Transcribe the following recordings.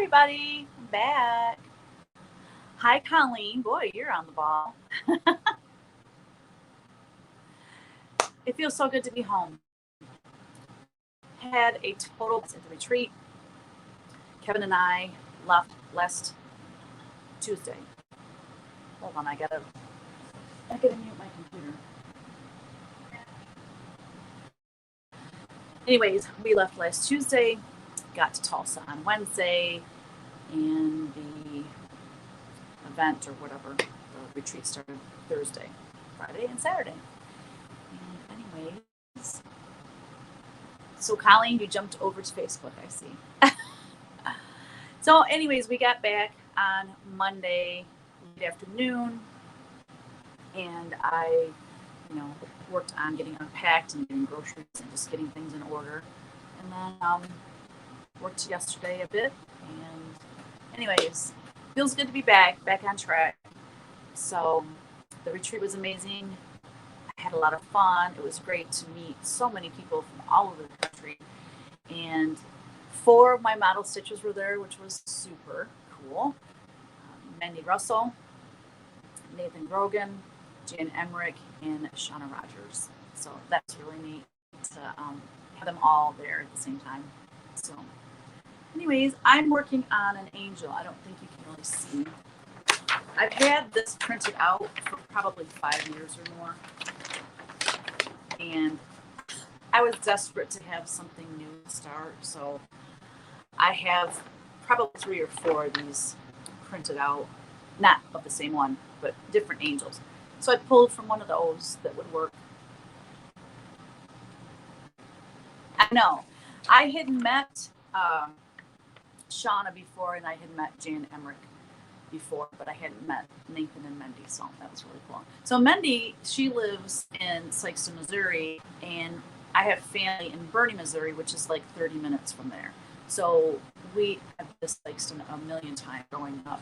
everybody. I'm back. Hi, Colleen. Boy, you're on the ball. It feels so good to be home. Had a total blast at the retreat. Kevin and I left last Tuesday. Hold on, I gotta mute my computer. Anyways, we left last Tuesday, got to Tulsa on Wednesday, and the event or whatever, the retreat started Thursday, Friday, and Saturday. And anyways, so Colleen, you jumped over to Facebook, I see. So anyways, we got back on Monday late afternoon, and I, worked on getting unpacked and getting groceries and just getting things in order. And then worked yesterday a bit. And anyways, feels good to be back on track. So the retreat was amazing. I had a lot of fun. It was great to meet so many people from all over the country. And 4 of my model stitchers were there, which was super cool. Mandy Russell, Nathan Grogan, Jan Emmerich, and Shauna Rogers. So that's really neat to have them all there at the same time. So anyways, I'm working on an angel. I don't think you can really see. I've had this printed out for probably 5 years or more. And I was desperate to have something new to start. So I have probably 3 or 4 of these printed out. Not of the same one, but different angels. So I pulled from one of those that would work. I know. I had met Shauna before, and I had met Jan Emmerich before, but I hadn't met Nathan and Mendy, so that was really cool. So Mendy, she lives in Sikeston, Missouri, and I have family in Bernie, Missouri, which is like 30 minutes from there. So we have been to Sikeston a million times growing up.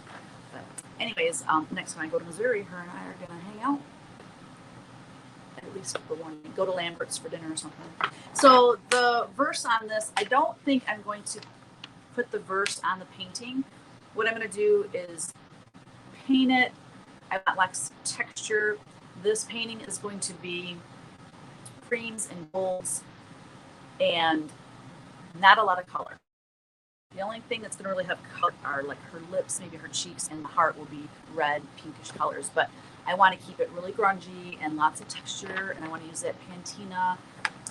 But anyways, next time I go to Missouri, her and I are going to hang out. At least for one. Go to Lambert's for dinner or something. So the verse on this, I don't think I'm going to put the verse on the painting. What I'm going to do is paint it. I want like some texture. This painting is going to be creams and golds and not a lot of color. The only thing that's going to really have color are like her lips, maybe her cheeks, and the heart will be red, pinkish colors. But I want to keep it really grungy and lots of texture, and I want to use that Paintin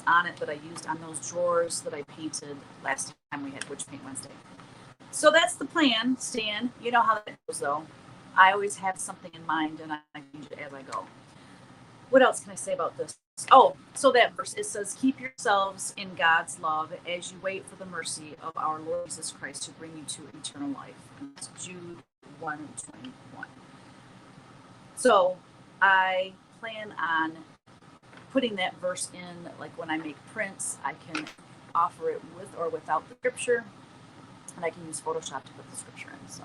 on it that I used on those drawers that I painted last time we had Witch Paint Wednesday. So that's the plan, Stan. You know how that goes, though. I always have something in mind, and I change it as I go. What else can I say about this? Oh, so that verse, it says, keep yourselves in God's love as you wait for the mercy of our Lord Jesus Christ to bring you to eternal life. And that's Jude 1:21. So I plan on putting that verse in, like when I make prints, I can offer it with or without the scripture, and I can use Photoshop to put the scripture in. So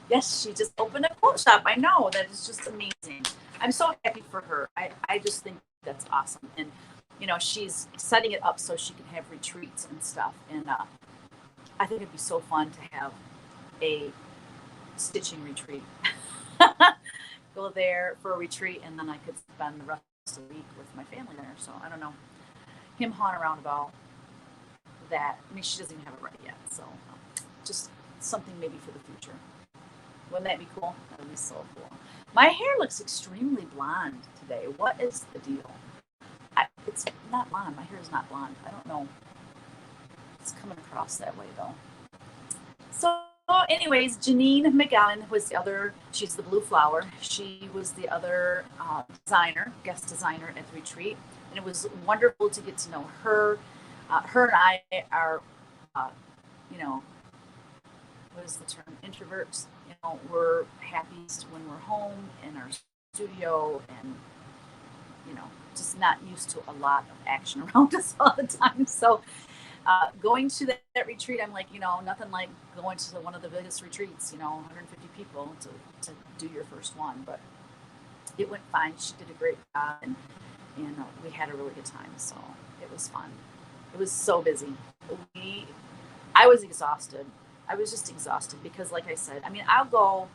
yes, she just opened a quote shop. I know, that is just amazing. I'm so happy for her. I just think that's awesome. And, she's setting it up so she can have retreats and stuff. And I think it'd be so fun to have a stitching retreat. Go there for a retreat, and then I could spend the rest of the week with my family there. So I don't know. Him hawing around about that. I mean, she doesn't even have it ready yet. So just something maybe for the future. Wouldn't that be cool? That would be so cool. My hair looks extremely blonde today. What is the deal? It's not blonde. My hair is not blonde. I don't know. It's coming across that way, though. So anyways, Janine McGowan was the other. She's the Blue Flower. She was the other guest designer at the retreat. And it was wonderful to get to know her. Her and I are, what is the term? Introverts. We're happiest when we're home in our studio and, just not used to a lot of action around us all the time. So going to that retreat, I'm like, nothing like going to one of the biggest retreats, 150 people to do your first one. But it went fine. She did a great job, and we had a really good time. So it was fun. It was so busy. We I was exhausted. I was just exhausted because, like I said, I mean, I'll go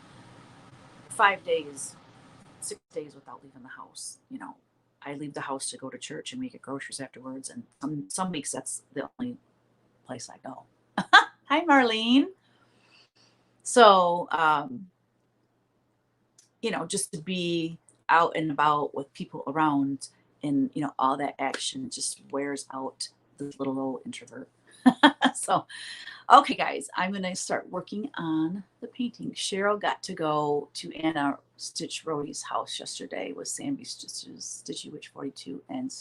5 days, 6 days without leaving the house. You know, I leave the house to go to church and we get groceries afterwards. And some weeks that's the only place I go. Hi, Marlene. So, you know, just to be out and about with people around and, you know, all that action just wears out this little old introvert. So, okay, guys, I'm going to start working on the painting. Cheryl got to go to Anna Stitch Rody's house yesterday with Sammy Stitches, Stitchy Witch 42 and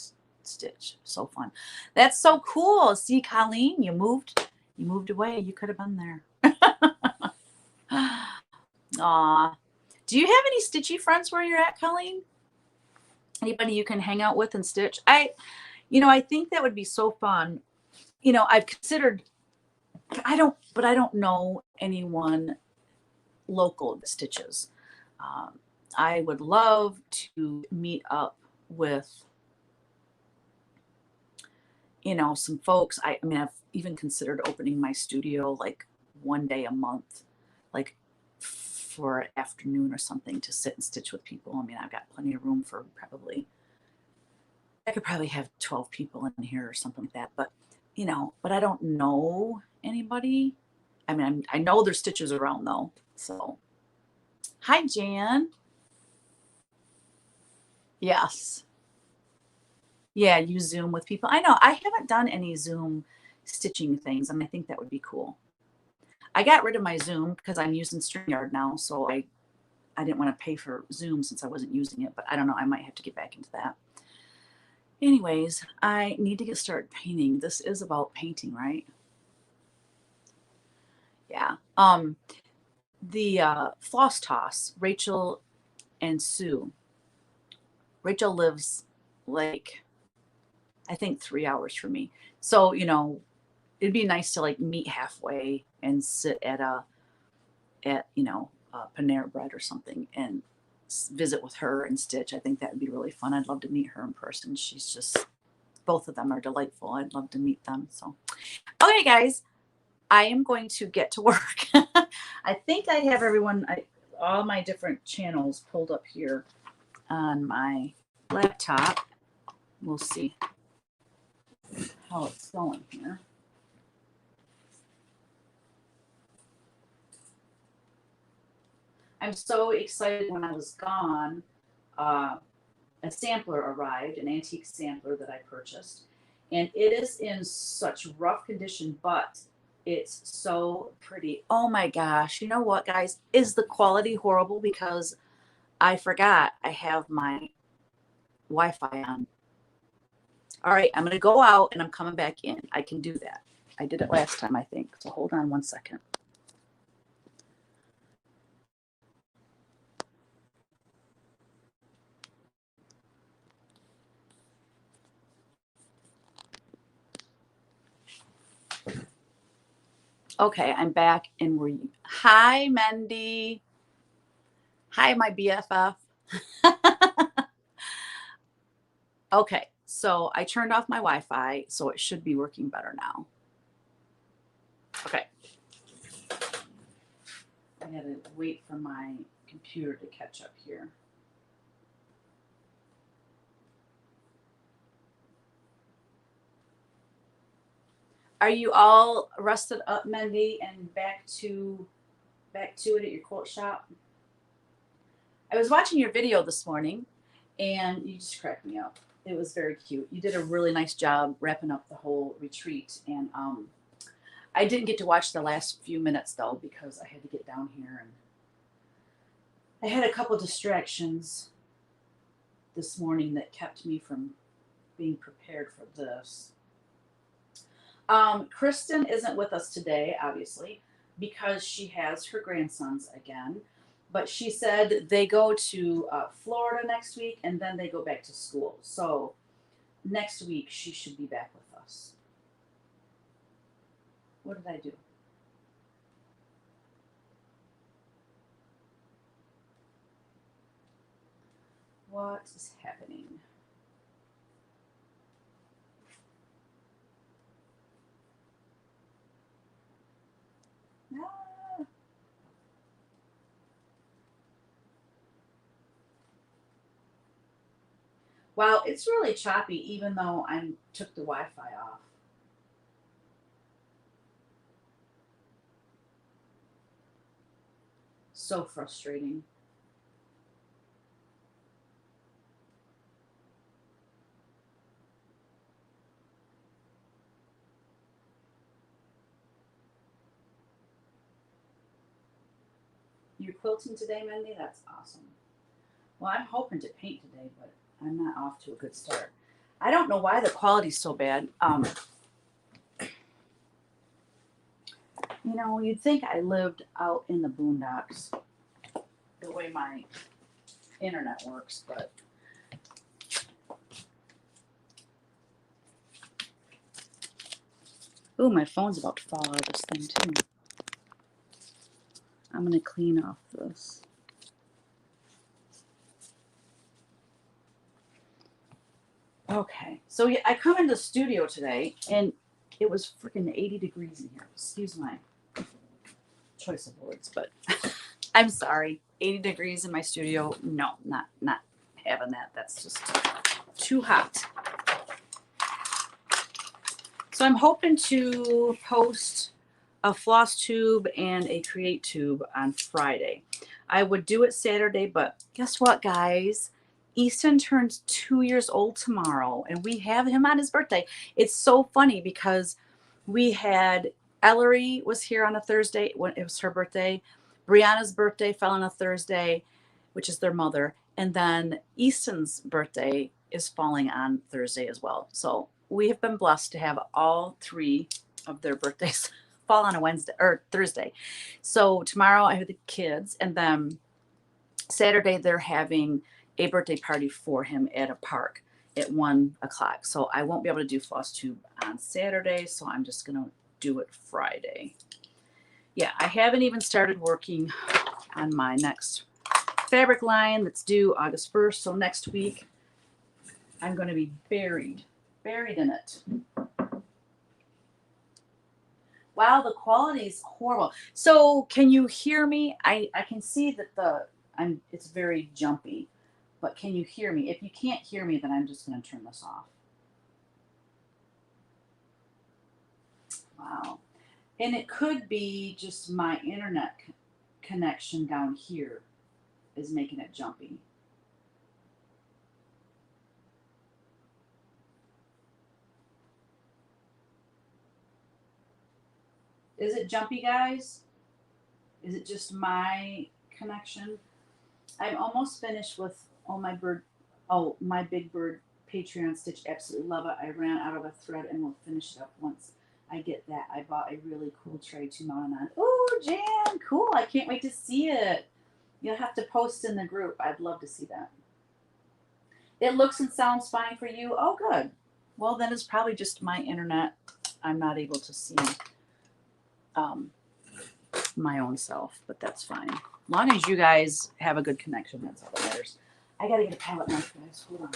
Stitch. So fun. That's so cool. See, Colleen, you moved away. You could have been there. Aw. Do you have any stitchy friends where you're at, Colleen? Anybody you can hang out with and stitch? You know, I think that would be so fun. You know, I've considered, but I don't know anyone local that stitches. I would love to meet up with, you know, some folks. I mean, I've even considered opening my studio like one day a month, like for an afternoon or something to sit and stitch with people. I mean, I've got plenty of room for I could probably have 12 people in here or something like that. But, you know, but I don't know anybody. I mean, I know there's stitches around though. So, hi, Jan. Yes. Yeah, you Zoom with people. I know I haven't done any Zoom stitching things, and I think that would be cool. I got rid of my Zoom because I'm using StreamYard now, so I didn't want to pay for Zoom since I wasn't using it, but I don't know, I might have to get back into that. Anyways, I need to get started painting. This is about painting, right? Yeah. The floss toss, Rachel and Sue. Rachel lives like I think 3 hours from me. So, you know, it'd be nice to like meet halfway and sit at you know Panera Bread or something and visit with her and stitch. I think that would be really fun. I'd love to meet her in person. She's just both of them are delightful. I'd love to meet them. So, okay, guys, I am going to get to work. I think I have all my different channels pulled up here on my laptop. We'll see how it's going here. I'm so excited. When I was gone, a sampler arrived, an antique sampler that I purchased. And it is in such rough condition, but it's so pretty. Oh my gosh. You know what, guys? Is the quality horrible? Because I forgot I have my Wi-Fi on. All right, I'm going to go out and I'm coming back in. I can do that. I did it last time, I think. So hold on one second. Okay, I'm back and hi, Mendy. Hi, my BFF. Okay, so I turned off my Wi-Fi, so it should be working better now. Okay. I had to wait for my computer to catch up here. Are you all rested up, Mendy, and back to it at your quilt shop? I was watching your video this morning, and you just cracked me up. It was very cute. You did a really nice job wrapping up the whole retreat, and I didn't get to watch the last few minutes though because I had to get down here and I had a couple distractions this morning that kept me from being prepared for this. Kristen isn't with us today, obviously, because she has her grandsons again. But she said they go to Florida next week and then they go back to school. So next week she should be back with us. What did I do? What is happening? Ah. Wow, it's really choppy even though I took the Wi-Fi off. So frustrating. You're quilting today, Mindy? That's awesome. Well, I'm hoping to paint today, but I'm not off to a good start. I don't know why the quality's so bad. You'd think I lived out in the boondocks the way my internet works, but ooh, my phone's about to fall out of this thing too. I'm gonna clean off this. Okay, so yeah, I come into the studio today and it was freaking 80 degrees in here. Excuse my choice of words, but I'm sorry. 80 degrees in my studio. No, not having that. That's just too hot. So I'm hoping to post a floss tube and a create tube on Friday. I would do it Saturday, but guess what, guys? Easton turns 2 years old tomorrow, and we have him on his birthday. It's so funny because we had Ellery was here on a Thursday when it was her birthday. Brianna's birthday fell on a Thursday, which is their mother, and then Easton's birthday is falling on Thursday as well. So we have been blessed to have all three of their birthdays fall on a Wednesday or Thursday. So tomorrow I have the kids, and then Saturday they're having a birthday party for him at a park at 1 o'clock. So I won't be able to do floss tube on Saturday, so I'm just gonna do it Friday. Yeah, I haven't even started working on my next fabric line that's due August 1st. So next week I'm going to be buried in it. Wow, the quality is horrible. So can you hear me? I can see that it's very jumpy, but can you hear me? If you can't hear me, then I'm just going to turn this off. Wow. And it could be just my internet connection down here is making it jumpy. Is it jumpy, guys? Is it just my connection? I'm almost finished with my Big Bird Patreon stitch. Absolutely love it. I ran out of a thread and will finish it up once I get that. I bought a really cool tray to mount on. Oh, Jan, cool. I can't wait to see it. You'll have to post in the group. I'd love to see that. It looks and sounds fine for you. Oh, good. Well, then it's probably just my internet. I'm not able to see um, my own self, but that's fine. As long as you guys have a good connection, that's all that matters. I gotta get a palette knife, guys. Hold on.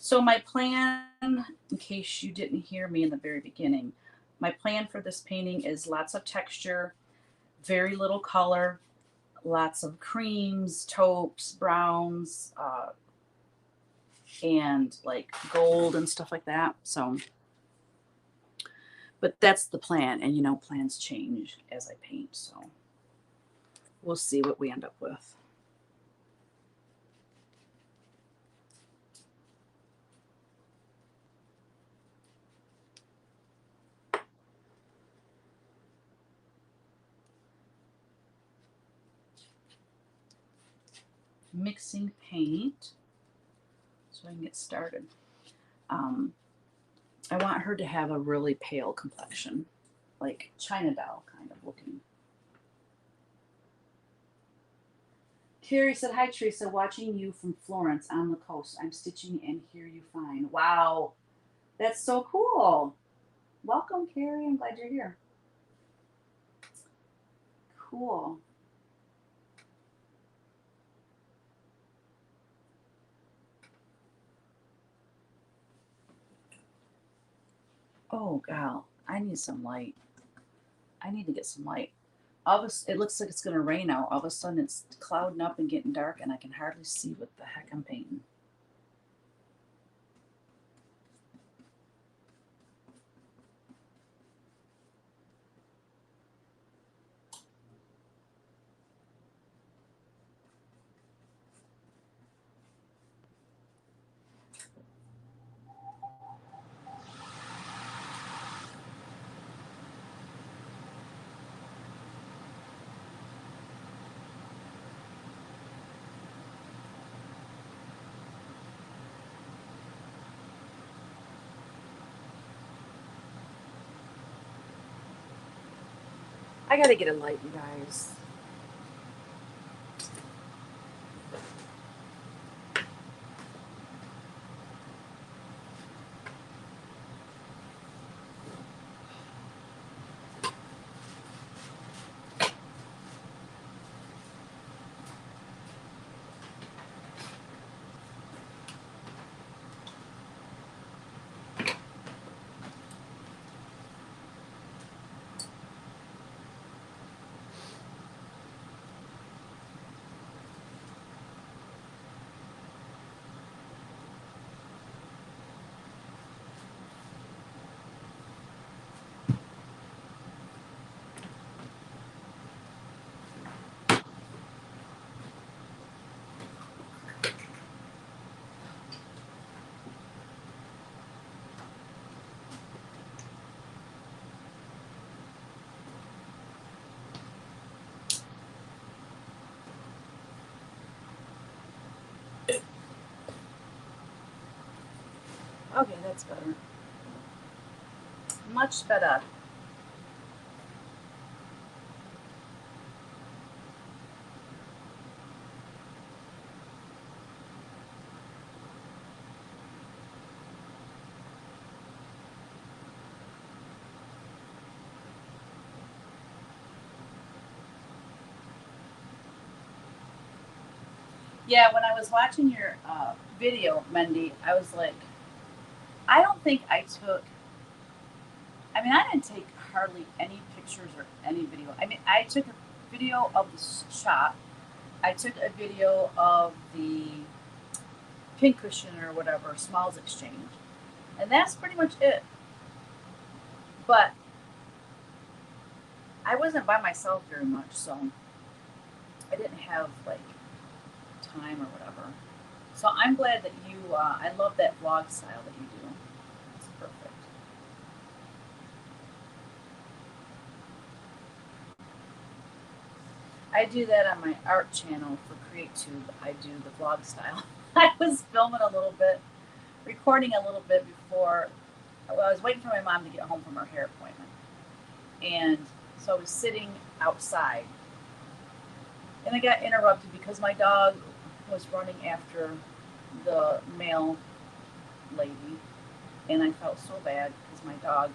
So my plan, in case you didn't hear me in the very beginning, my plan for this painting is lots of texture, very little color, lots of creams, taupes, browns, and like gold and stuff like that. So, but that's the plan, and plans change as I paint. So we'll see what we end up with. Mixing paint so I can get started. I want her to have a really pale complexion, like China doll kind of looking. Carrie said, "Hi Teresa, watching you from Florence on the coast. I'm stitching and hear you fine." Wow, that's so cool. Welcome, Carrie. I'm glad you're here. Cool. Oh, gal, I need some light. I need to get some light. It looks like it's gonna rain out. All of a sudden, it's clouding up and getting dark, and I can hardly see what the heck I'm painting. I gotta get a light, you guys. Okay, that's better. Much better. Yeah, when I was watching your video, Mendy, I was like, I don't think I took. I mean, I didn't take hardly any pictures or any video. I mean, I took a video of the shop. I took a video of the pink cushion or whatever, Smalls Exchange. And that's pretty much it. But I wasn't by myself very much, so I didn't have like time or whatever. So I'm glad that you, I love that vlog style that you do. It's perfect. I do that on my art channel for CreateTube. I do the vlog style. I was filming a little bit, recording a little bit before. Well, I was waiting for my mom to get home from her hair appointment. And so I was sitting outside. And I got interrupted because my dog was running after the male lady. And I felt so bad because my dog,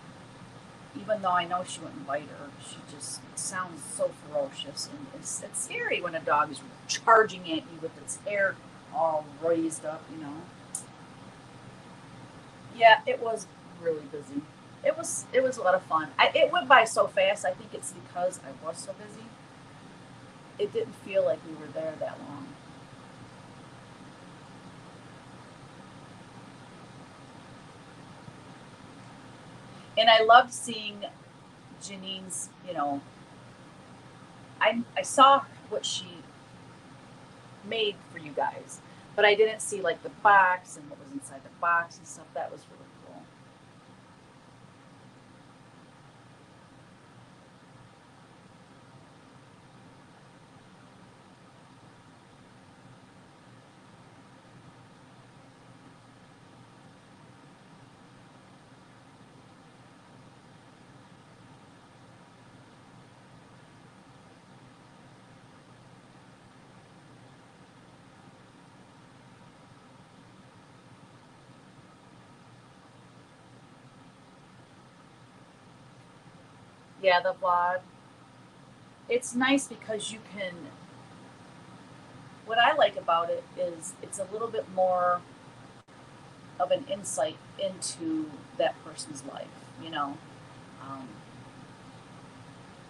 even though I know she wouldn't bite her, she just sounds so ferocious. And it's scary when a dog is charging at you with its hair all raised up, you know. Yeah, it was really busy. It was a lot of fun. It went by so fast. I think it's because I was so busy. It didn't feel like we were there that long. And I loved seeing Janine's. I saw what she made for you guys, but I didn't see like the box and what was inside the box and stuff. That was really cool. Yeah, the vlog. It's nice because you can, what I like about it is it's a little bit more of an insight into that person's life, you know. Um,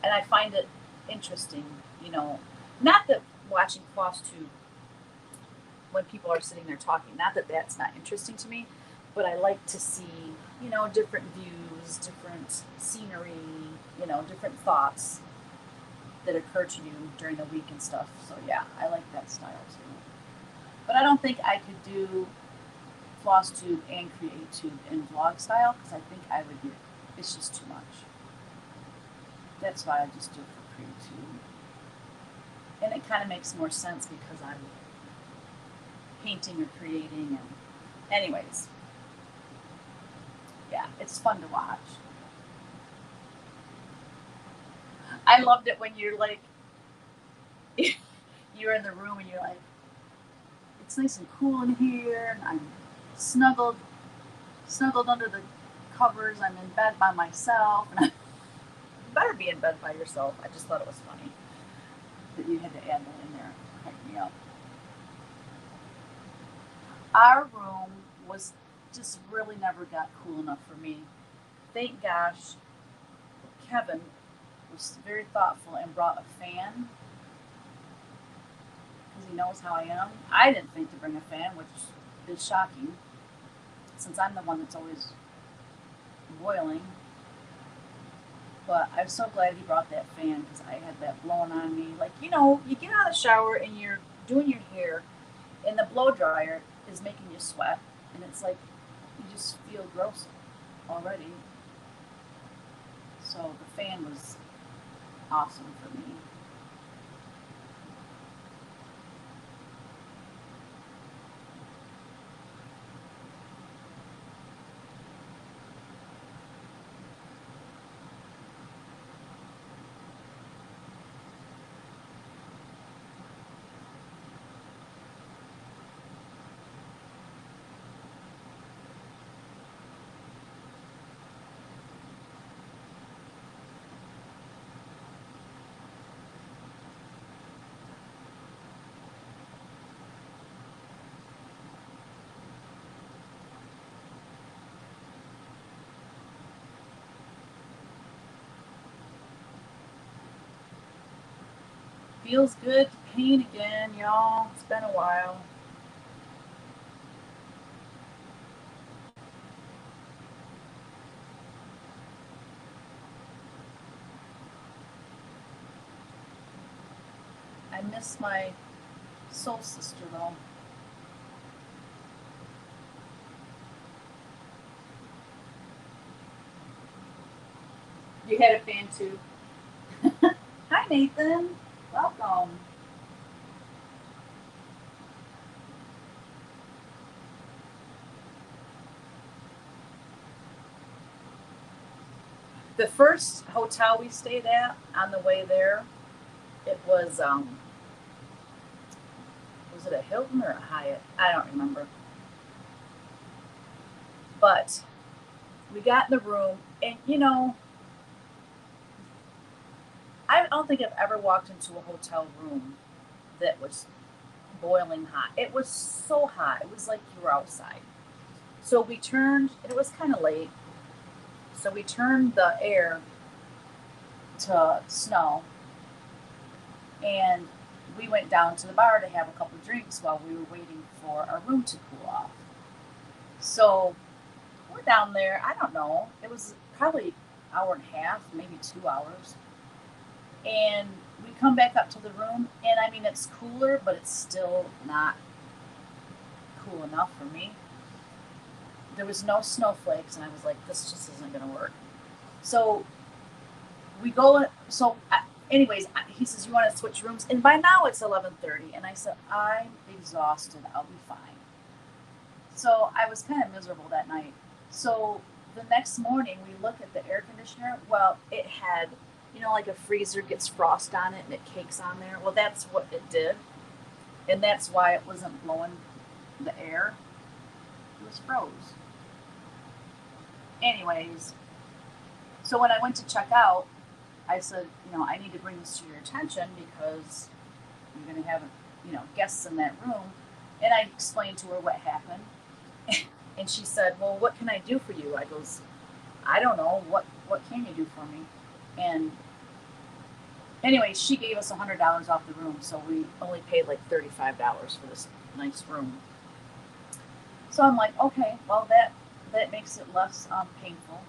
and I find it interesting, you know, not that watching Floss Tube when people are sitting there talking, not that that's not interesting to me, but I like to see, you know, different views, different scenery, you know, different thoughts that occur to you during the week and stuff. So yeah, I like that style too. But I don't think I could do Floss Tube and Create Tube in vlog style because I think I would get, it's just too much. That's why I just do it for Create Tube. And it kind of makes more sense because I'm painting or creating, and anyways, yeah, it's fun to watch. I loved it when you're like you're in the room and you're like, it's nice and cool in here, and I'm snuggled under the covers. I'm in bed by myself, and you better be in bed by yourself. I just thought it was funny that you had to add that in there. Cracked me up. Our room was just really never got cool enough for me. Thank gosh, Kevin was very thoughtful and brought a fan because he knows how I am. I didn't think to bring a fan, which is shocking since I'm the one that's always boiling. But I'm so glad he brought that fan because I had that blowing on me. Like, you know, you get out of the shower and you're doing your hair, and the blow dryer is making you sweat, and it's like you just feel gross already. So the fan was awesome for me. Feels good to paint again, y'all. It's been a while. I miss my soul sister though. You had a fan too. Hi Nathan. Welcome. The first hotel we stayed at on the way there, it was it a Hilton or a Hyatt? I don't remember. But we got in the room, and you know, I don't think I've ever walked into a hotel room that was boiling hot. It was so hot. It was like you were outside. So we turned, and it was kind of late. So we turned the air to snow, and we went down to the bar to have a couple drinks while we were waiting for our room to cool off. So we're down there. I don't know. It was probably an hour and a half, maybe 2 hours. And we come back up to the room, and I mean, it's cooler, but it's still not cool enough for me. There was no snowflakes, and I was like, this just isn't going to work. So we go, so anyways, he says, you want to switch rooms? And by now it's 11:30, and I said, I'm exhausted. I'll be fine. So I was kind of miserable that night. So the next morning we look at the air conditioner. Well, it had, you know, like a freezer gets frost on it and it cakes on there. Well, that's what it did. And that's why it wasn't blowing the air. It was froze. Anyways, so when I went to check out, I said, I need to bring this to your attention because you're going to have, guests in that room. And I explained to her what happened. And she said, well, what can I do for you? I goes, I don't know. What can you do for me? And anyway, she gave us $100 off the room. So we only paid like $35 for this nice room. So I'm like, okay, well, that makes it less painful.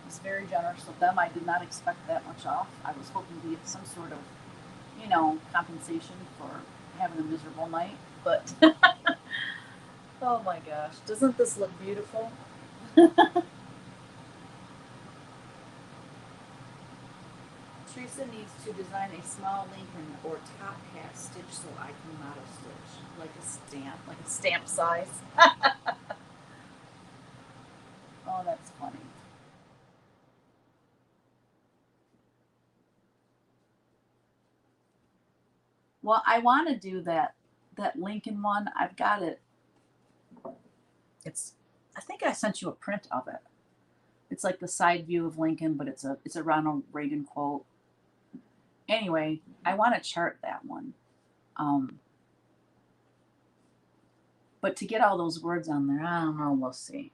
It's very generous of them. I did not expect that much off. I was hoping to get some sort of, compensation for having a miserable night. But oh my gosh, doesn't this look beautiful? Teresa needs to design a small Lincoln or top hat stitch so I can model stitch like a stamp size. Oh, that's funny. Well, I want to do that Lincoln one. I've got it. It's I think I sent you a print of it. It's like the side view of Lincoln, but it's a Ronald Reagan quote. Anyway, I want to chart that one. Um, but to get all those words on there, I don't know. We'll see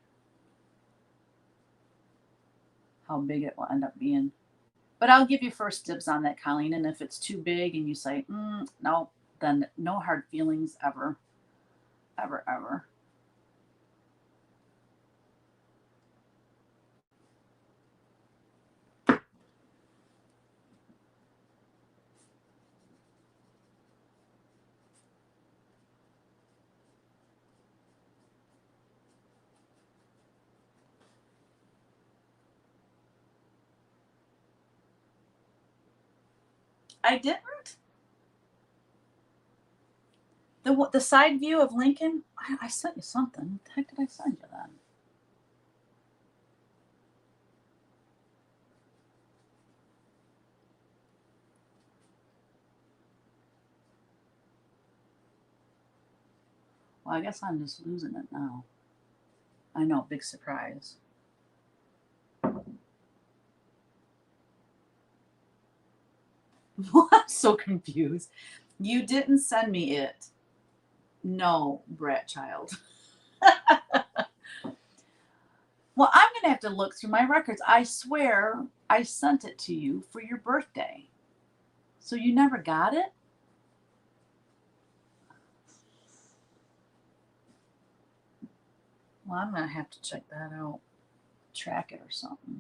how big it will end up being. But I'll give you first dibs on that, Colleen. And if it's too big and you say, no, then no hard feelings ever, ever, ever. I didn't. The side view of Lincoln. I sent you something. What the heck did I send you then? Well, I guess I'm just losing it now. I know, big surprise. Well, I'm so confused. You didn't send me it. No, Brat Child. Well, I'm going to have to look through my records. I swear I sent it to you for your birthday. So you never got it? Well, I'm going to have to check that out, track it or something.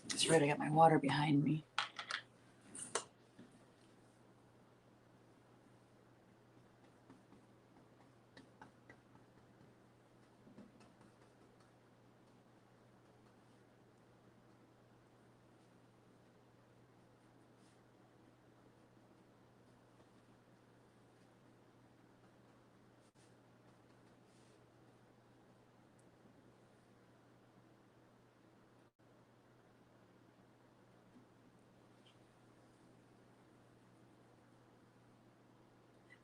That's right, I got my water behind me.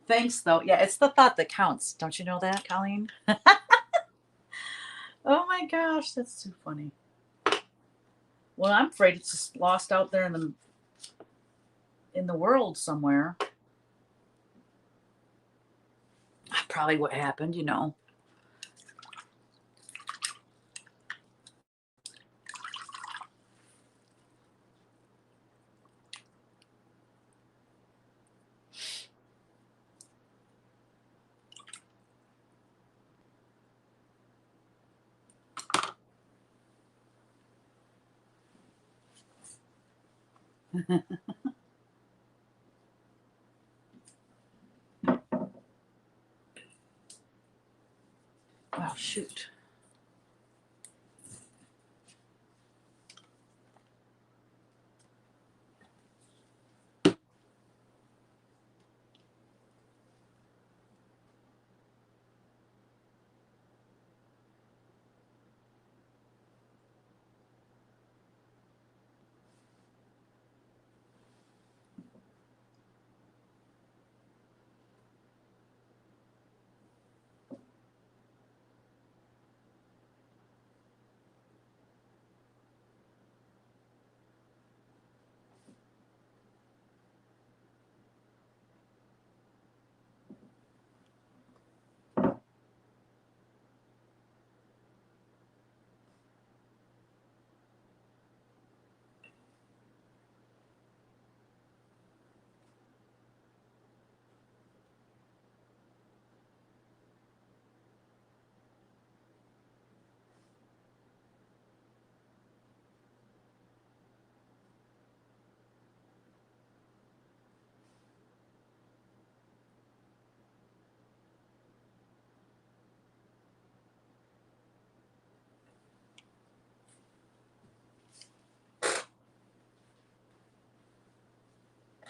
Thanks, though. Yeah, it's the thought that counts. Don't you know that, Colleen? Oh my gosh, that's too funny. Well, I'm afraid it's just lost out there in the world somewhere. Probably what happened. Oh, shoot.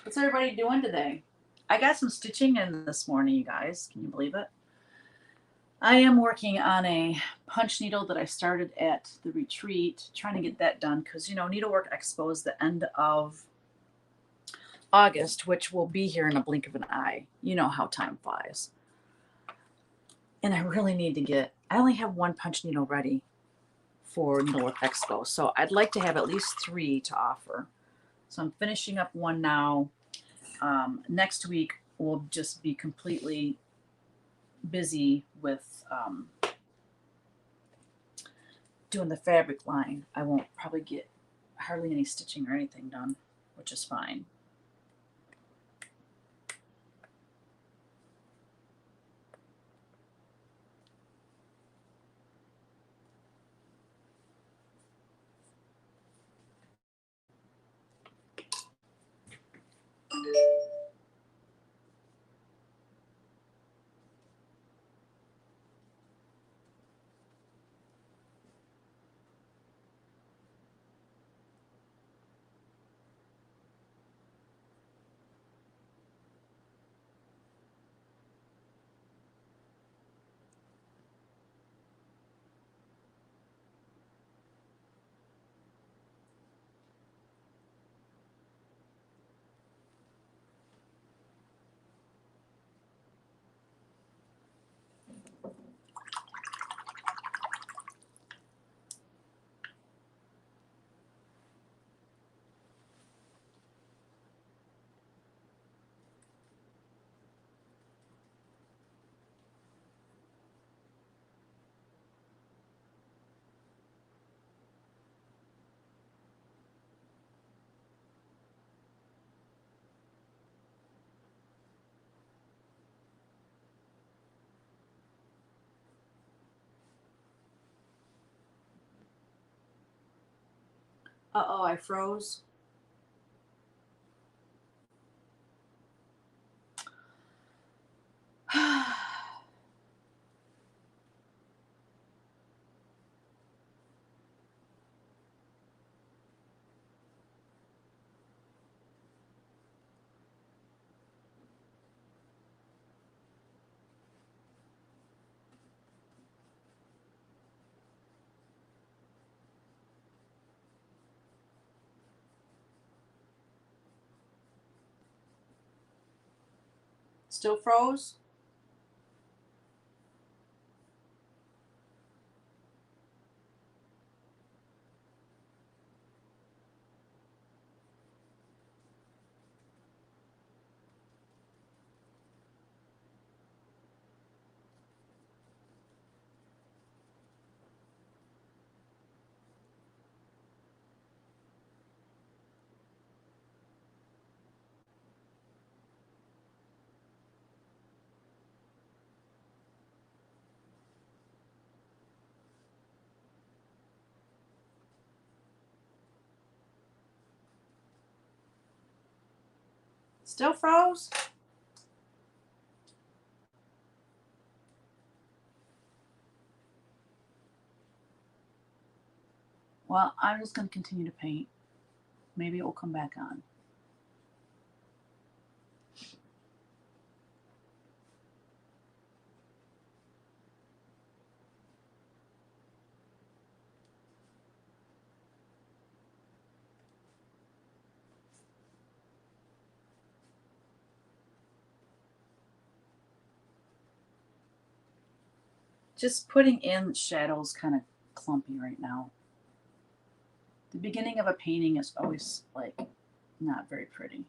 What's everybody doing today? I got some stitching in this morning, you guys. Can you believe it? I am working on a punch needle that I started at the retreat, trying to get that done because, you know, Needlework Expo is the end of August, which will be here in a blink of an eye. You know how time flies. And I really need to get, I only have one punch needle ready for Needlework Expo. So I'd like to have at least 3 to offer. So I'm finishing up one now. Next week will just be completely busy with doing the fabric line. I won't probably get hardly any stitching or anything done, which is fine. Uh-oh, I froze. Still froze? Still froze? Well, I'm just going to continue to paint. Maybe it will come back on. Just putting in shadows kind of clumpy right now. The beginning of a painting is always like not very pretty.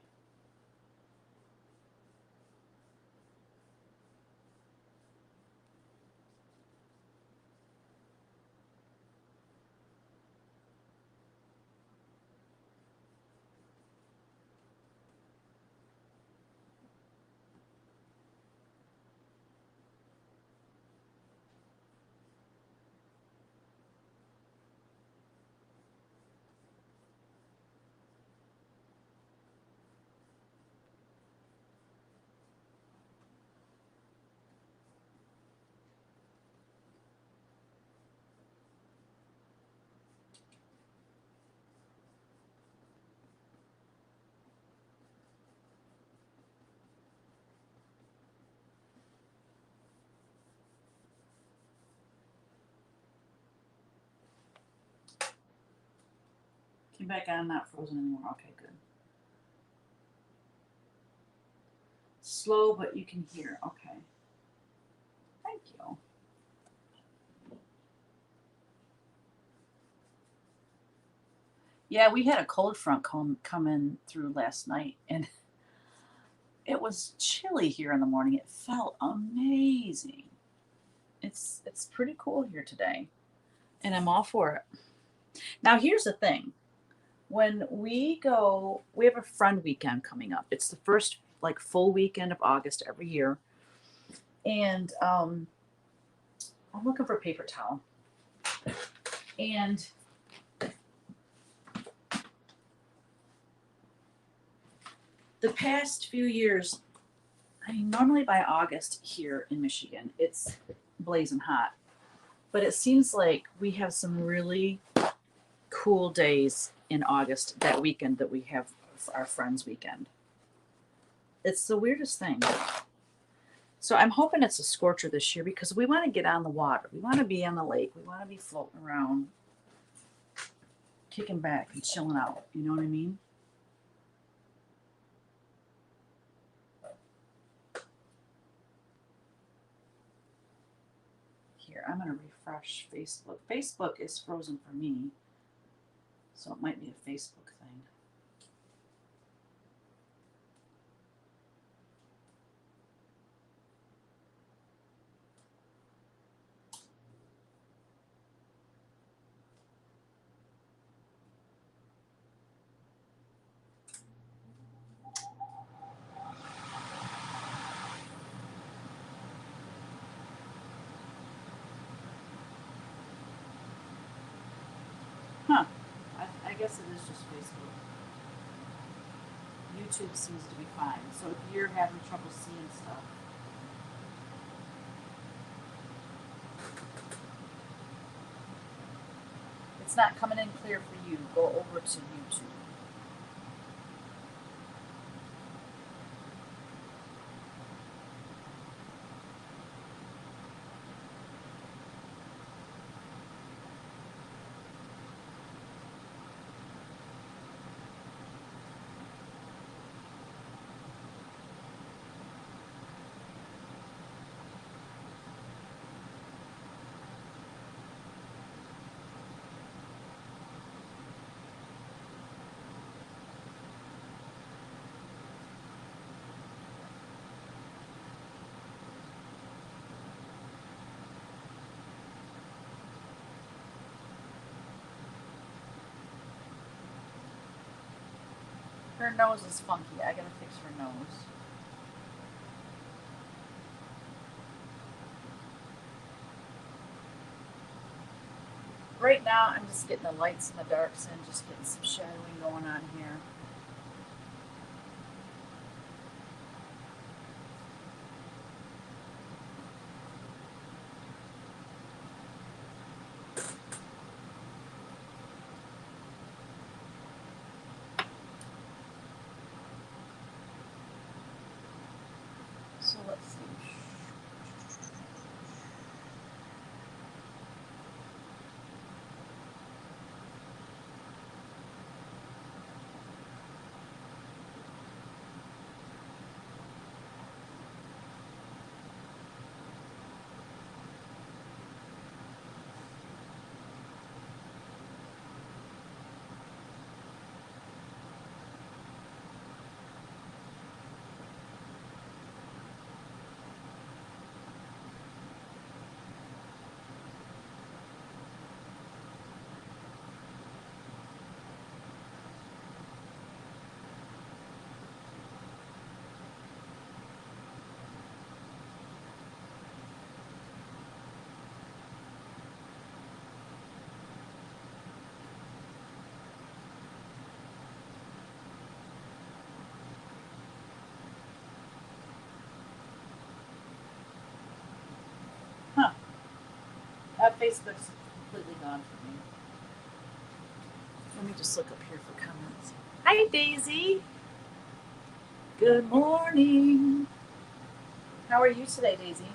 Came back on, not frozen anymore. Okay, good. Slow, but you can hear. Okay. Thank you. Yeah, we had a cold front come in through last night, and it was chilly here in the morning. It felt amazing. It's pretty cool here today, and I'm all for it. Now, here's the thing. When we go, we have a friend weekend coming up. It's the first like full weekend of August every year, and I'm looking for a paper towel. And the past few years, I mean, normally by August here in Michigan, it's blazing hot. But it seems like we have some really cool days in August, that weekend that we have our friends' weekend. It's the weirdest thing. So I'm hoping it's a scorcher this year because we want to get on the water. We want to be on the lake. We want to be floating around, kicking back and chilling out. You know what I mean? Here, I'm going to refresh Facebook. Facebook is frozen for me, so it might be a Facebook thing. Huh. I guess it is just Facebook. YouTube seems to be fine. So if you're having trouble seeing stuff, it's not coming in clear for you, go over to YouTube. Her nose is funky. I gotta fix her nose. Right now, I'm just getting the lights and the darks in, just getting some shadowing going on here. Facebook's completely gone for me. Let me just look up here for comments. Hi, Daisy. Good morning. How are you today, Daisy?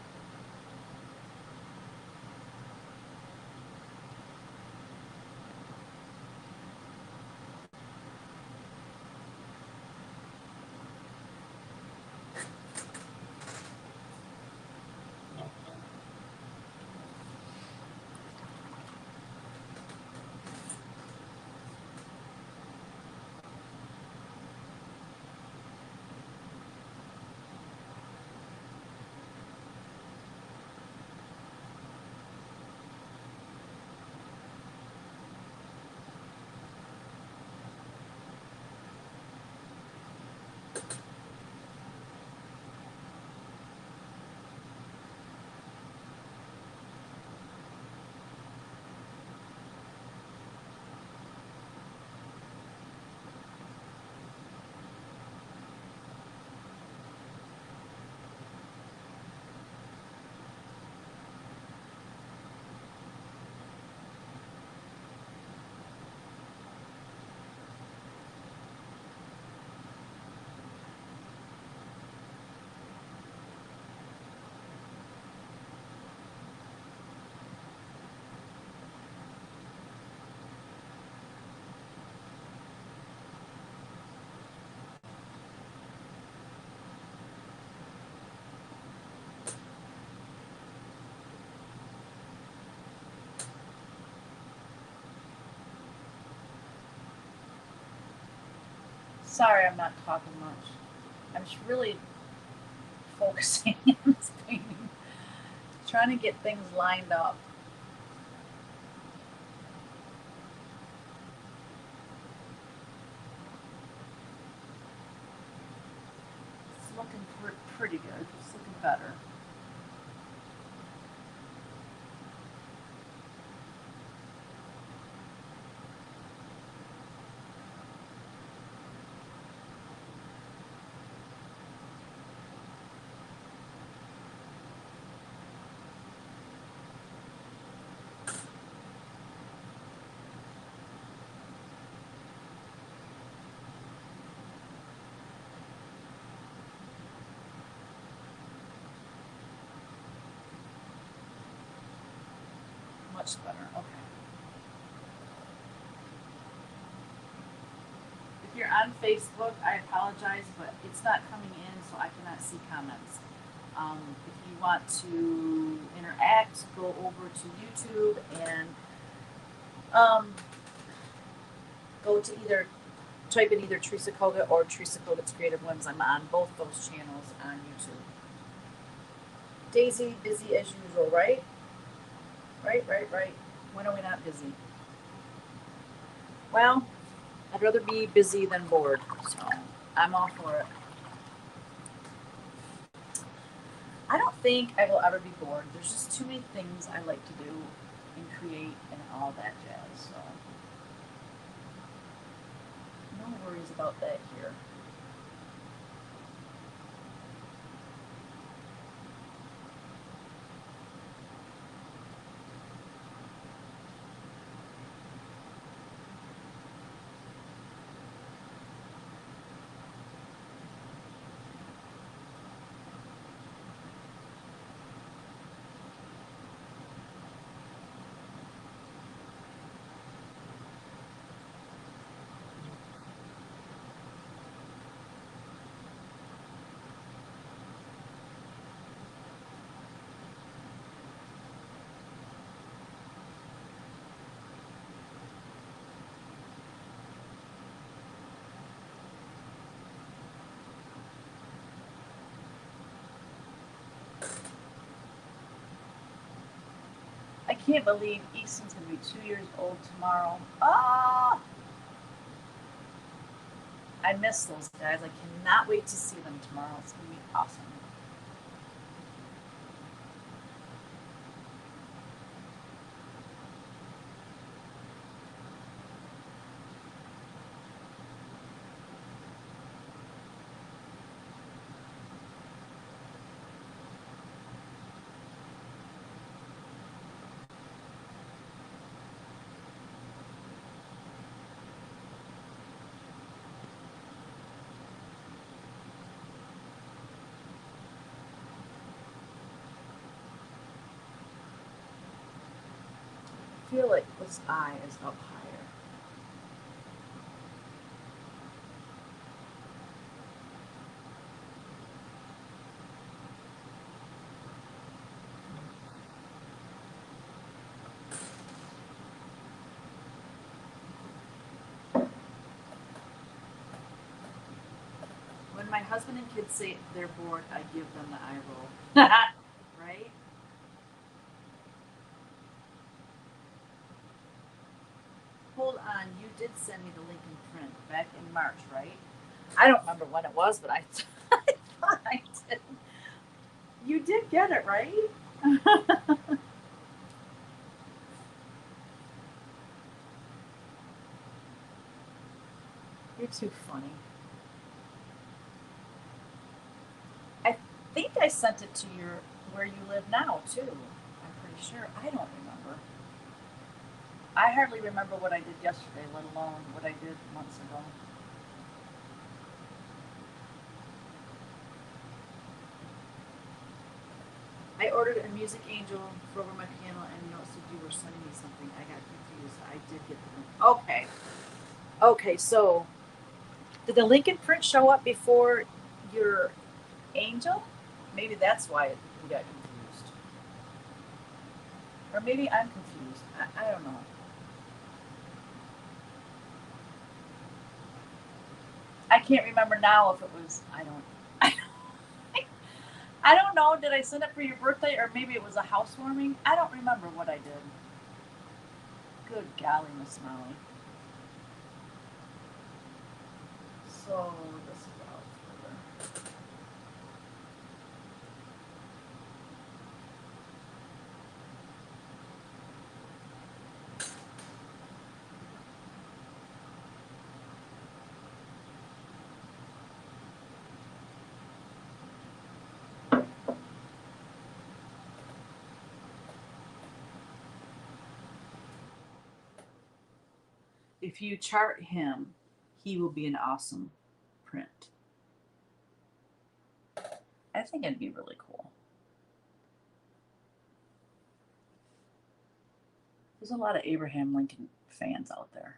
Sorry, I'm not talking much. I'm just really focusing on this painting, trying to get things lined up. It's looking pretty good. It's looking better. Much better. Okay. If you're on Facebook, I apologize, but it's not coming in, so I cannot see comments. If you want to interact, go over to YouTube and go to type in either Teresa Koga or Teresa Koga's Creative Whims. I'm on both those channels on YouTube. Daisy, busy as usual, right? Right. When are we not busy? Well, I'd rather be busy than bored, so I'm all for it. I don't think I will ever be bored. There's just too many things I like to do and create and all that jazz, so no worries about that here. I can't believe Easton's going to be 2 years old tomorrow. Ah! I miss those guys. I cannot wait to see them tomorrow. It's going to be awesome. feel like this eye is up higher. When my husband and kids say they're bored, I give them the eye roll. Right? Hold on, you did send me the link in print back in March, right? I don't remember when it was, but I thought I did. You did get it, right? You're too funny. I think I sent it to your where you live now too. I'm pretty sure. I don't remember. I hardly remember what I did yesterday, let alone what I did months ago. I ordered a music angel for over my piano and noticed that you were sending me something. I got confused. I did get the link. Okay. Okay, so did the link in print show up before your angel? Maybe that's why we got confused. Or maybe I'm confused. I don't know. I can't remember now if it was. I don't. I don't know. Did I send it for your birthday or maybe it was a housewarming? I don't remember what I did. Good golly, Miss Molly. So this is out further. If you chart him, he will be an awesome print. I think it'd be really cool. There's a lot of Abraham Lincoln fans out there.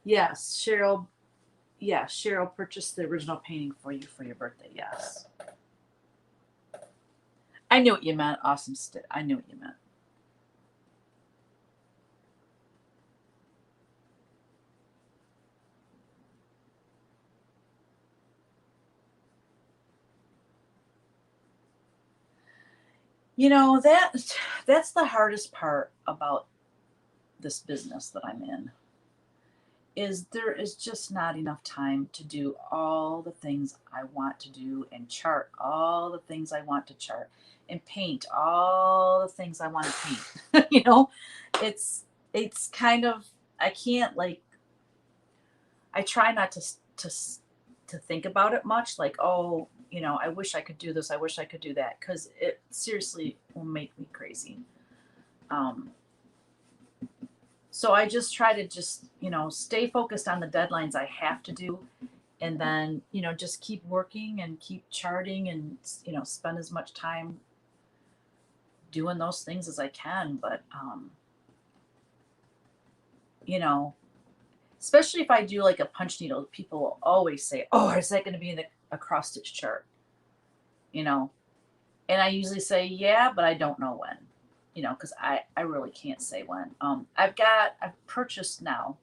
Yes, Cheryl. Yeah, Cheryl purchased the original painting for you for your birthday. Yes. I knew what you meant. Awesome. I knew what you meant. You know that's the hardest part about this business that I'm in is there is just not enough time to do all the things I want to do and chart all the things I want to chart and paint all the things I want to paint. It's it's kind of I can't like I try not to to think about it much like oh, I wish I could do this, I wish I could do that cuz it seriously will make me crazy. Um so I just try to just, stay focused on the deadlines I have to do and then, just keep working and keep charting and, spend as much time doing those things as I can. But, you know, especially if I do like a punch needle, people will always say, oh, is that going to be in a cross stitch chart? You know, and I usually say, yeah, but I don't know when, because I really can't say when. I've purchased now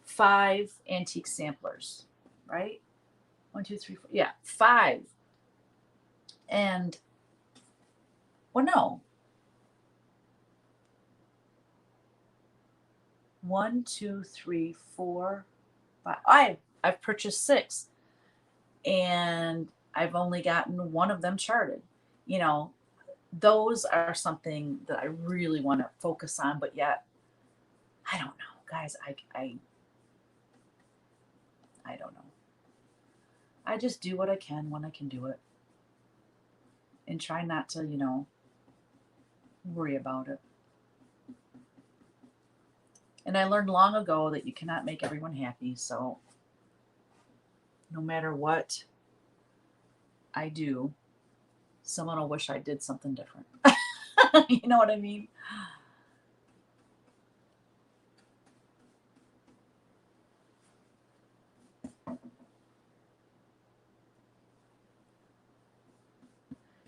5 antique samplers, right? 1, 2, 3, 4. Yeah, 5. And, well, no. 1, 2, 3, 4, 5. I've purchased 6, and I've only gotten one of them charted. You know, those are something that I really want to focus on, but yet I don't know, guys. I don't know. I just do what I can when I can do it, and try not to, worry about it. And I learned long ago that you cannot make everyone happy. So no matter what I do, someone will wish I did something different. You know what I mean?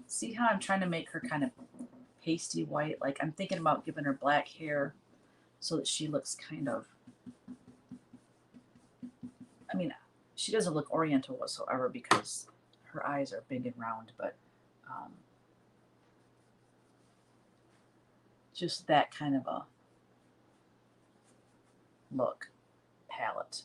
See how I'm trying to make her kind of pasty white? Like I'm thinking about giving her black hair so that she looks kind of, I mean, she doesn't look oriental whatsoever because her eyes are big and round, but um, just that kind of a look palette.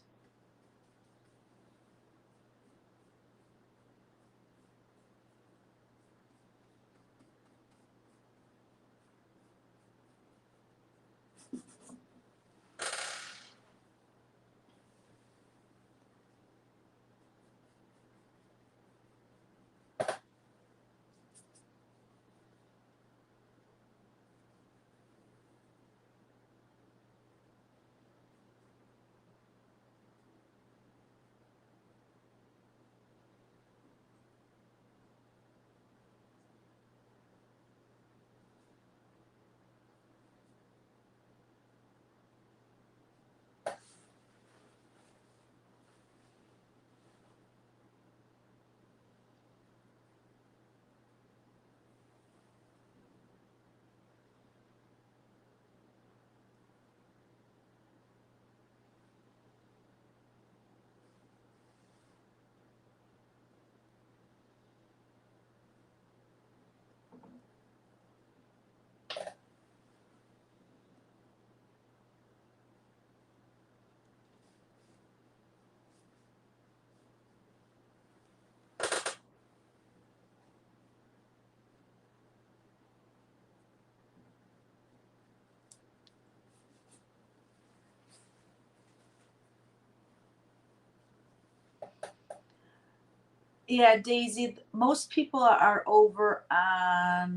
Yeah, Daisy, most people are over on,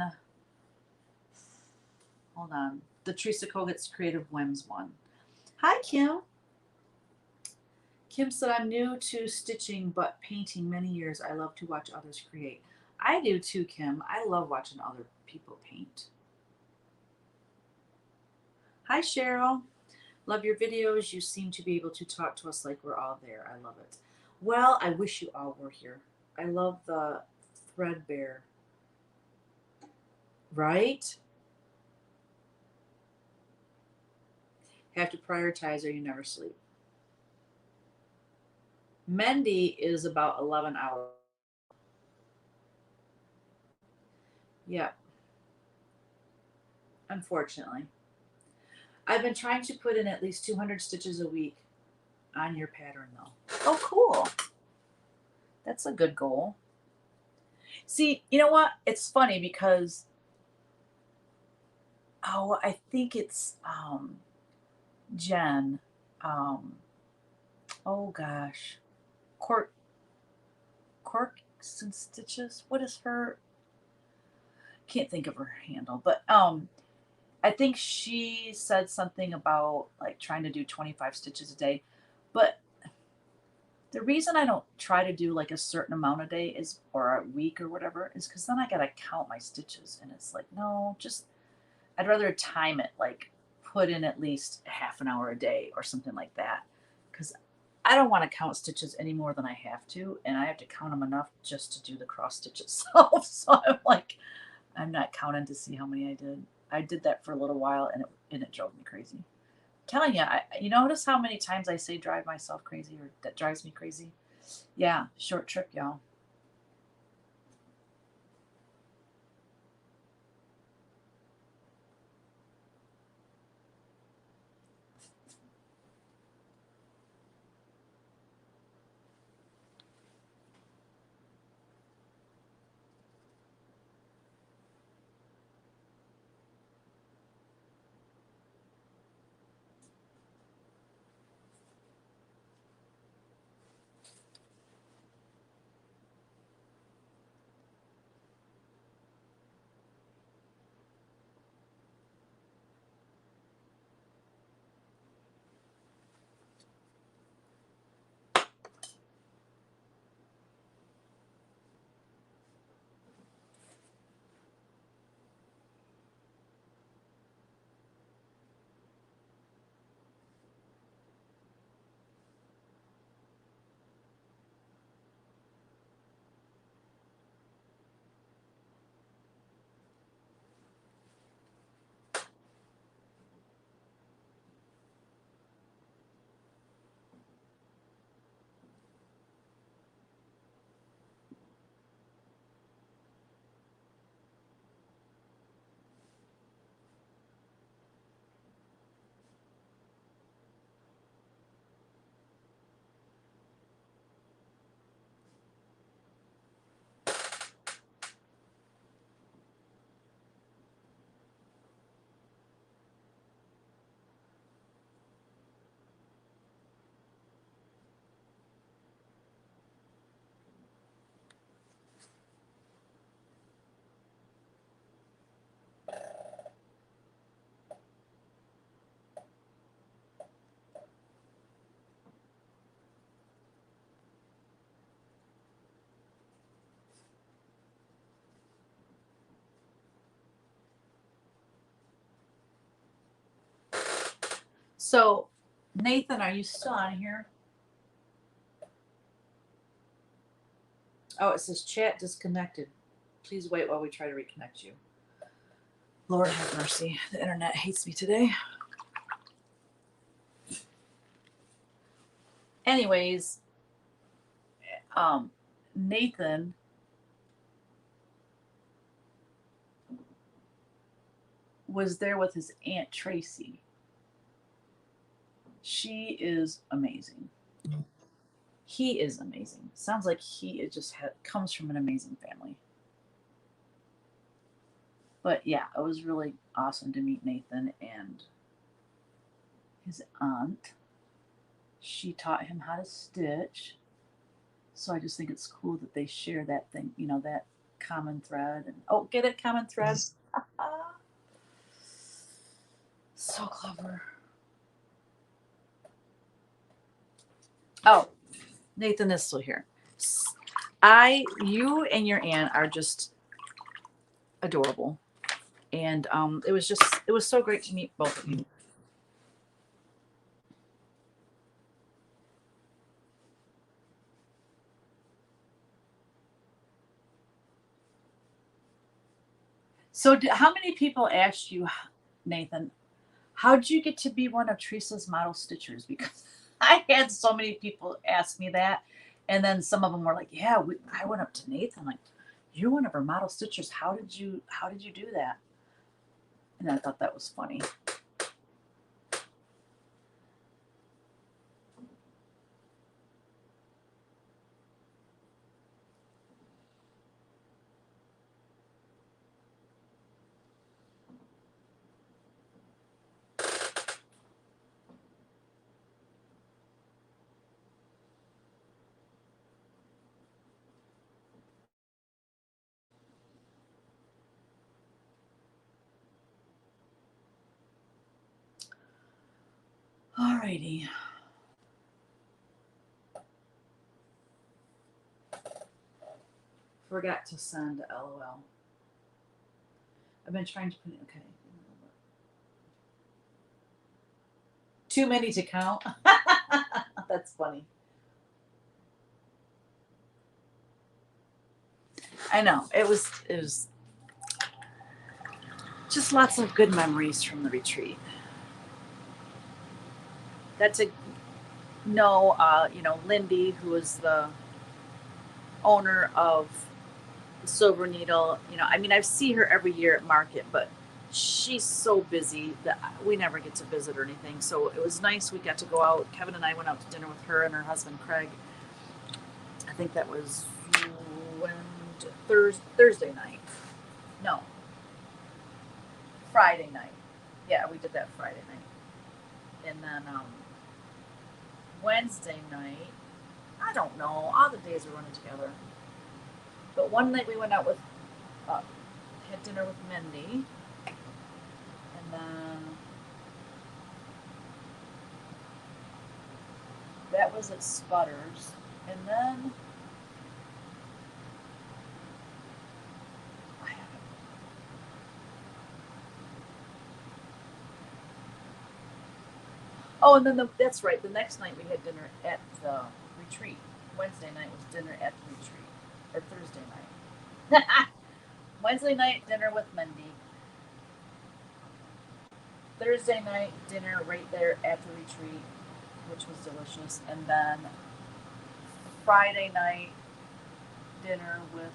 hold on, the Teresa Kogut's Creative Whims one. Hi, Kim. Kim said, I'm new to stitching but painting many years. I love to watch others create. I do too, Kim. I love watching other people paint. Hi, Cheryl. Love your videos. You seem to be able to talk to us like we're all there. I love it. Well, I wish you all were here. I love the threadbare. Right? Have to prioritize or you never sleep. Mendy is about 11 hours. Yeah, unfortunately. I've been trying to put in at least 200 stitches a week on your pattern, though. Oh, cool. That's a good goal. See, you know what? It's funny because, oh, I think it's Jen. Um, oh gosh, Cork, Corks and Stitches. What is her? Can't think of her handle, but I think she said something about like trying to do 25 stitches a day. But the reason I don't try to do like a certain amount a day is, or a week or whatever, is because then I gotta count my stitches, and it's like, no, just I'd rather time it, like put in at least half an hour a day or something like that, because I don't want to count stitches any more than I have to, and I have to count them enough just to do the cross stitch itself. So I'm like, I'm not counting to see how many I did. I did that for a little while, and it drove me crazy. telling you, you notice how many times I say drive myself crazy or that drives me crazy? Yeah, short trip, y'all. So, Nathan, are you still on here? Oh, it says chat disconnected. Please wait while we try to reconnect you. Lord have mercy. The internet hates me today. Anyways, Nathan was there with his Aunt Tracy. She is amazing. He is amazing. Sounds like he just comes from an amazing family. But yeah, it was really awesome to meet Nathan and his aunt. She taught him how to stitch. So I just think it's cool that they share that thing, that common thread. And oh, get it, common thread. So clever. Oh, Nathan is still here. You and your aunt are just adorable, and it was so great to meet both of you. So, how many people asked you, Nathan, how did you get to be one of Teresa's model stitchers? Because I had so many people ask me that, and then some of them were like, "Yeah, I went up to Nathan, like, you're one of our model stitchers. How did you do that?" And I thought that was funny. Alrighty. Forgot to send LOL. I've been trying to put it. Okay. Too many to count. That's funny. I know. It was just lots of good memories from the retreat. That's a no. Lindy, who is the owner of the Silver Needle. I mean, I see her every year at market, but she's so busy that we never get to visit or anything. So it was nice. We got to go out. Kevin and I went out to dinner with her and her husband Craig. I think that was Thursday night. No, Friday night. Yeah, we did that Friday night. And then Wednesday night, I don't know. All the days are running together. But one night we went out with, had dinner with Mindy. And then that was at Sputters. And then oh, and then that's right. The next night we had dinner at the retreat. Wednesday night was dinner at the retreat, or Thursday night. Wednesday night dinner with Mindy. Thursday night dinner right there at the retreat, which was delicious, and then Friday night dinner with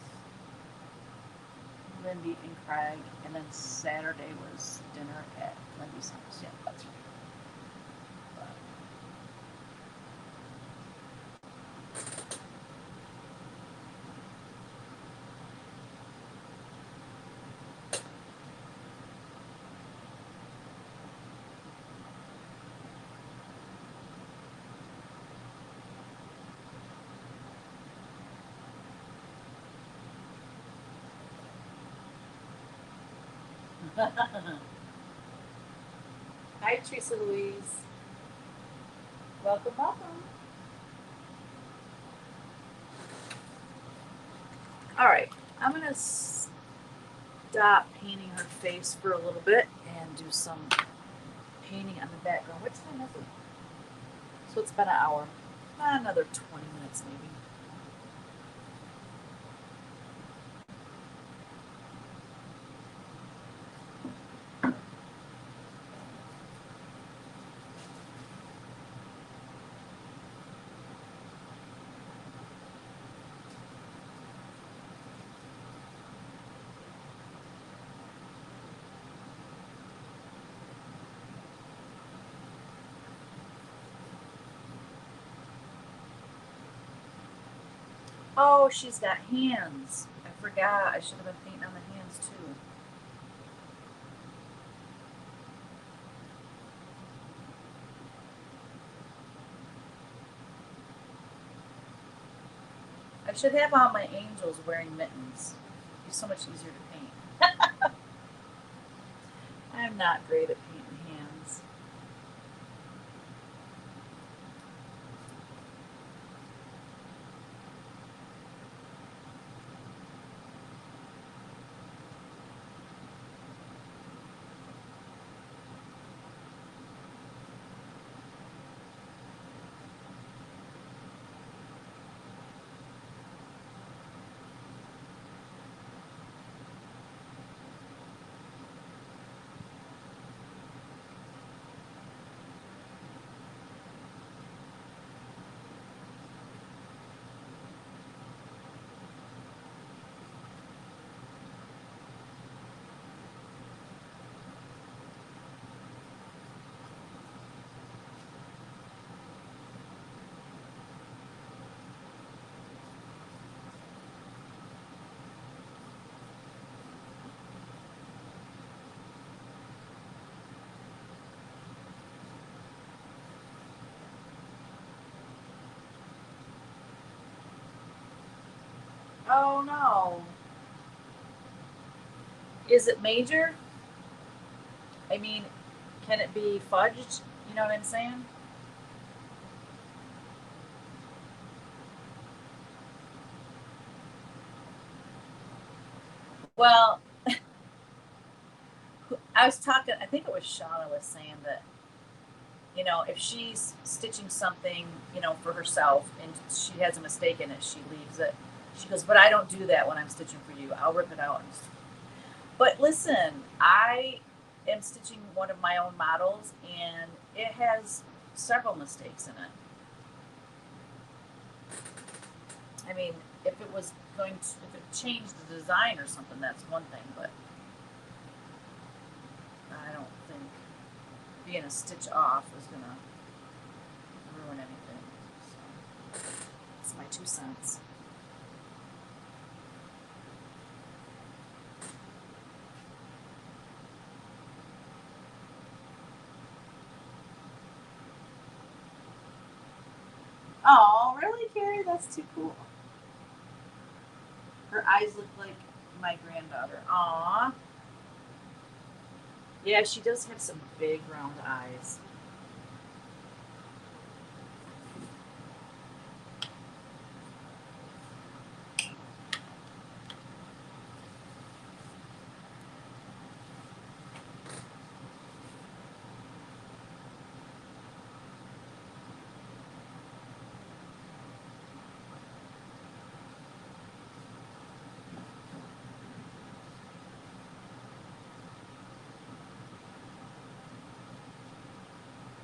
Lindy and Craig, and then Saturday was dinner at Lindy's house. Yeah, that's right. Hi, Teresa Louise. Welcome, welcome. All right, I'm going to stop painting her face for a little bit and do some painting on the background. What time is it? So it's been an hour. Another 20 minutes maybe. Oh, she's got hands. I forgot. I should have been painting on the hands too. I should have all my angels wearing mittens. It'd be so much easier to paint. I'm not great at painting hands. Oh no. Is it major? I mean, can it be fudged? You know what I'm saying? Well, I was talking, I think it was Shauna was saying that, if she's stitching something, for herself and she has a mistake in it, she leaves it. She goes, but I don't do that when I'm stitching for you. I'll rip it out. But listen, I am stitching one of my own models and it has several mistakes in it. I mean, if it was going to, if it changed the design or something, that's one thing, but I don't think being a stitch off is gonna ruin anything. So that's my 2 cents. Oh, really, Carrie? That's too cool. Her eyes look like my granddaughter. Aw. Yeah, she does have some big round eyes.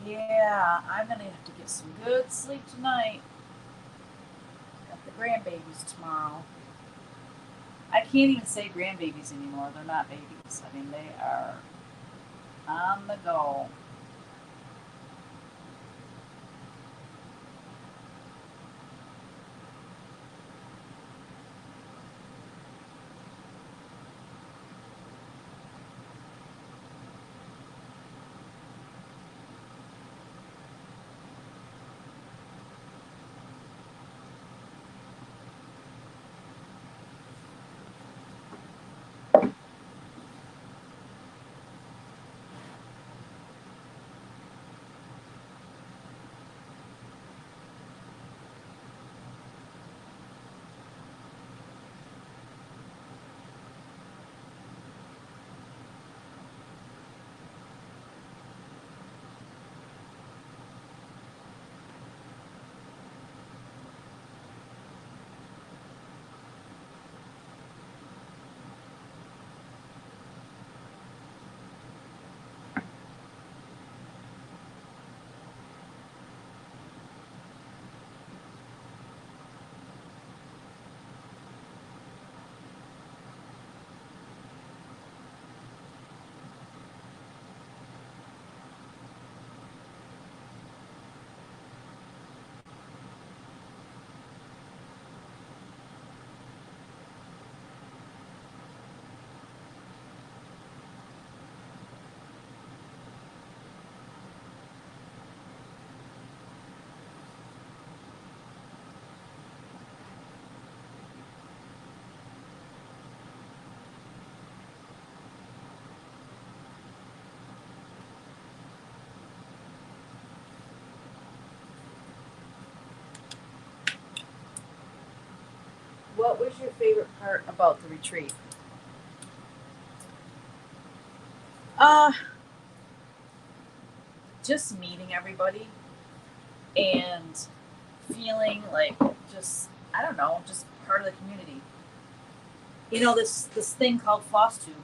Yeah, I'm gonna have to get some good sleep tonight. Got the grandbabies tomorrow. I can't even say grandbabies anymore. They're not babies. I mean, they are on the go. What was your favorite part about the retreat? Uh, just meeting everybody and feeling like just, I don't know, just part of the community. You know, this thing called floss tube.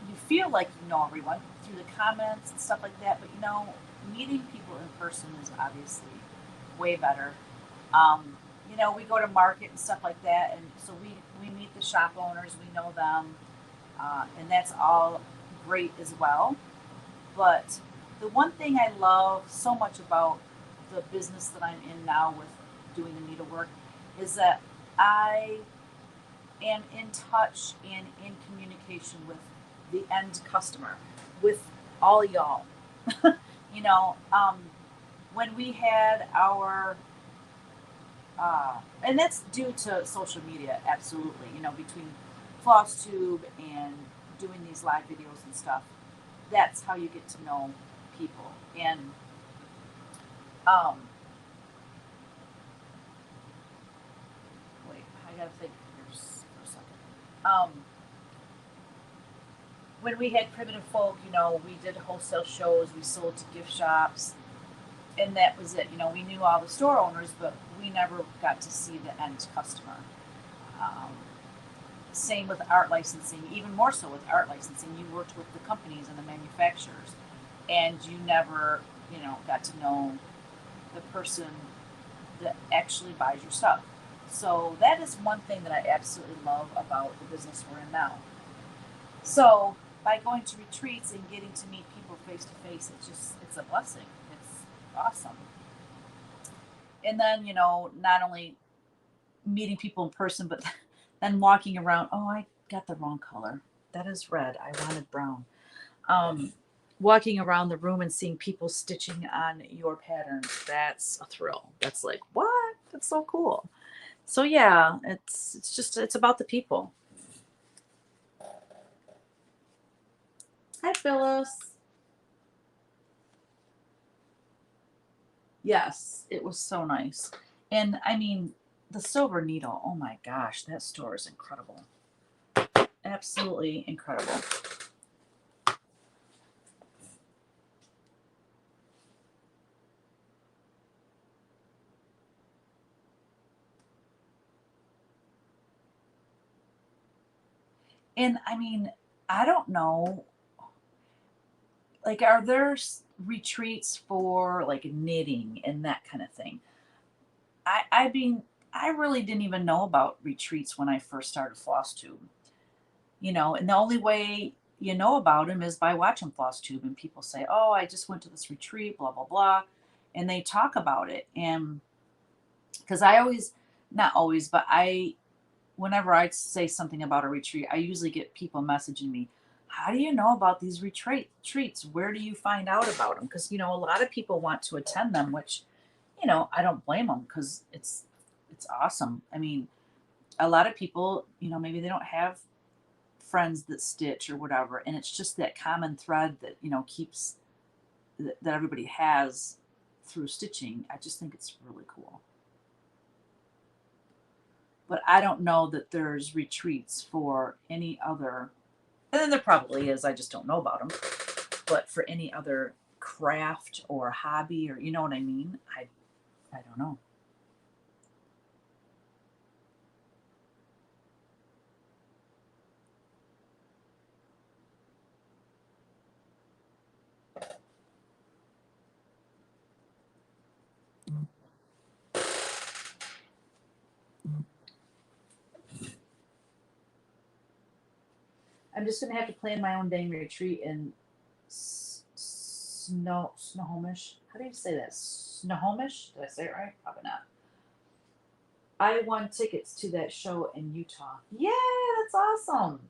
You feel like you know everyone through the comments and stuff like that, but you know, meeting people in person is obviously way better. You know, we go to market and stuff like that, and so we meet the shop owners, we know them, and that's all great as well. But the one thing I love so much about the business that I'm in now with doing the needlework is that I am in touch and in communication with the end customer, with all y'all. You know, when we had our, and that's due to social media, absolutely. You know, between FlossTube and doing these live videos and stuff, that's how you get to know people. And um, wait, I gotta think here for a second. When we had Primitive Folk, you know, we did wholesale shows, we sold to gift shops, and that was it. You know, we knew all the store owners, but we never got to see the end customer. Um, Same with art licensing, even more so with art licensing. You worked with the companies and the manufacturers, and you never got to know the person that actually buys your stuff. So that is one thing that I absolutely love about the business we're in now. So by going to retreats and getting to meet people face to face, it's a blessing. It's awesome. And then, not only meeting people in person, but then walking around, oh, I got the wrong color. That is red. I wanted brown. Um, Walking around the room and seeing people stitching on your patterns, that's a thrill. That's like, what? That's so cool. So yeah, it's about the people. Hi, Phyllis. Yes, it was so nice. And I mean, the Silver Needle, oh my gosh, that store is incredible. Absolutely incredible. And I mean, I don't know, like, are there retreats for like knitting and that kind of thing? I mean, I really didn't even know about retreats when I first started FlossTube, and the only way you know about them is by watching FlossTube, and people say, "Oh, I just went to this retreat, blah blah blah," and they talk about it. And because I always, not always, but whenever I say something about a retreat, I usually get people messaging me, "How do you know about these retreats? Where do you find out about them?" Because a lot of people want to attend them, which I don't blame them because it's awesome. I mean, a lot of people, maybe they don't have friends that stitch or whatever, and it's just that common thread that keeps that everybody has through stitching. I just think it's really cool. But I don't know that there's retreats for any other, and then there probably is, I just don't know about them, but for any other craft or hobby, or you know what I mean. I don't know. I'm just gonna have to plan my own dang retreat in Snohomish. How do you say that? Snohomish? Did I say it right? Probably not. I won tickets to that show in Utah. Yeah, that's awesome.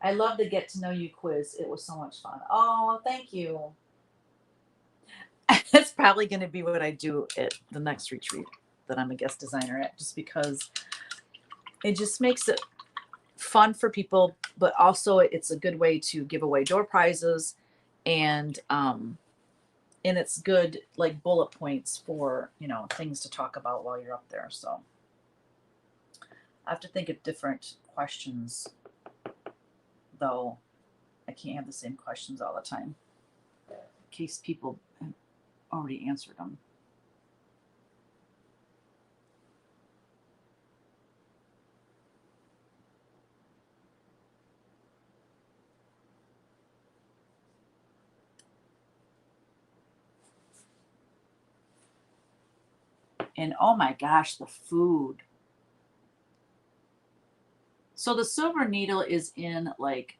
I love the get to know you quiz. It was so much fun. Oh, thank you. That's probably going to be what I do at the next retreat that I'm a guest designer at, just because it just makes it fun for people, but also it's a good way to give away door prizes, and it's good like bullet points for things to talk about while you're up there. So I have to think of different questions, though. I can't have the same questions all the time in case people have already answered them. And oh my gosh, the food. So the Silver Needle is in like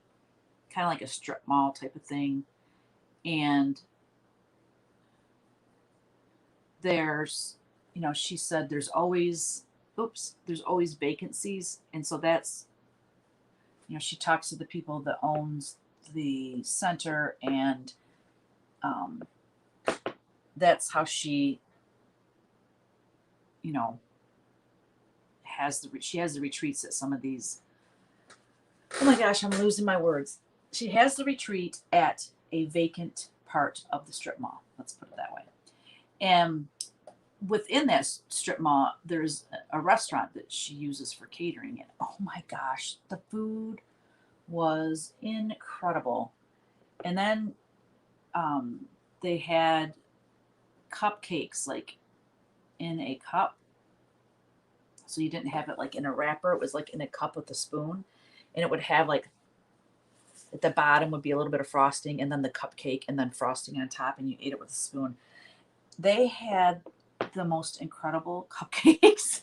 kind of like a strip mall type of thing. And there's, she said there's always vacancies. And so that's, she talks to the people that owns the center, and um, that's how you know, she has the retreats at some of these. Oh my gosh, I'm losing my words. She has the retreat at a vacant part of the strip mall. Let's put it that way. And within that strip mall, there's a restaurant that she uses for catering. And oh my gosh, the food was incredible. And then um, they had cupcakes like in a cup. So you didn't have it like in a wrapper. It was like in a cup with a spoon. And it would have like At the bottom would be a little bit of frosting and then the cupcake and then frosting on top, and you ate it with a spoon. They had the most incredible cupcakes.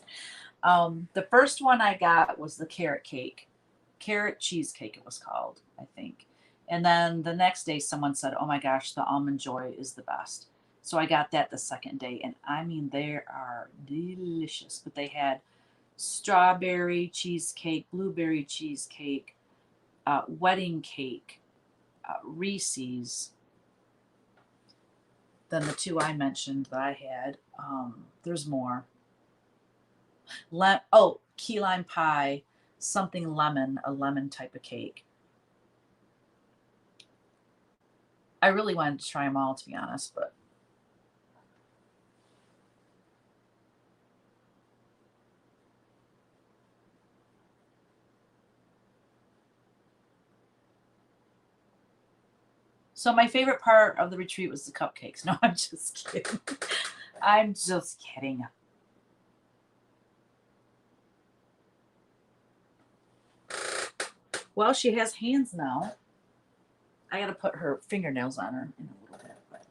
The first one I got was the carrot cake, carrot cheesecake, it was called, I think. And then the next day, someone said, "Oh my gosh, the almond joy is the best." So I got that the second day, and I mean, they are delicious. But they had strawberry cheesecake, blueberry cheesecake, wedding cake, Reese's. Then the two I mentioned that I had. There's more. Key lime pie, something lemon, a lemon type of cake. I really wanted to try them all, to be honest, but so my favorite part of the retreat was the cupcakes. No, I'm just kidding. I'm just kidding. Well, she has hands now. I gotta put her fingernails on her in a little bit. But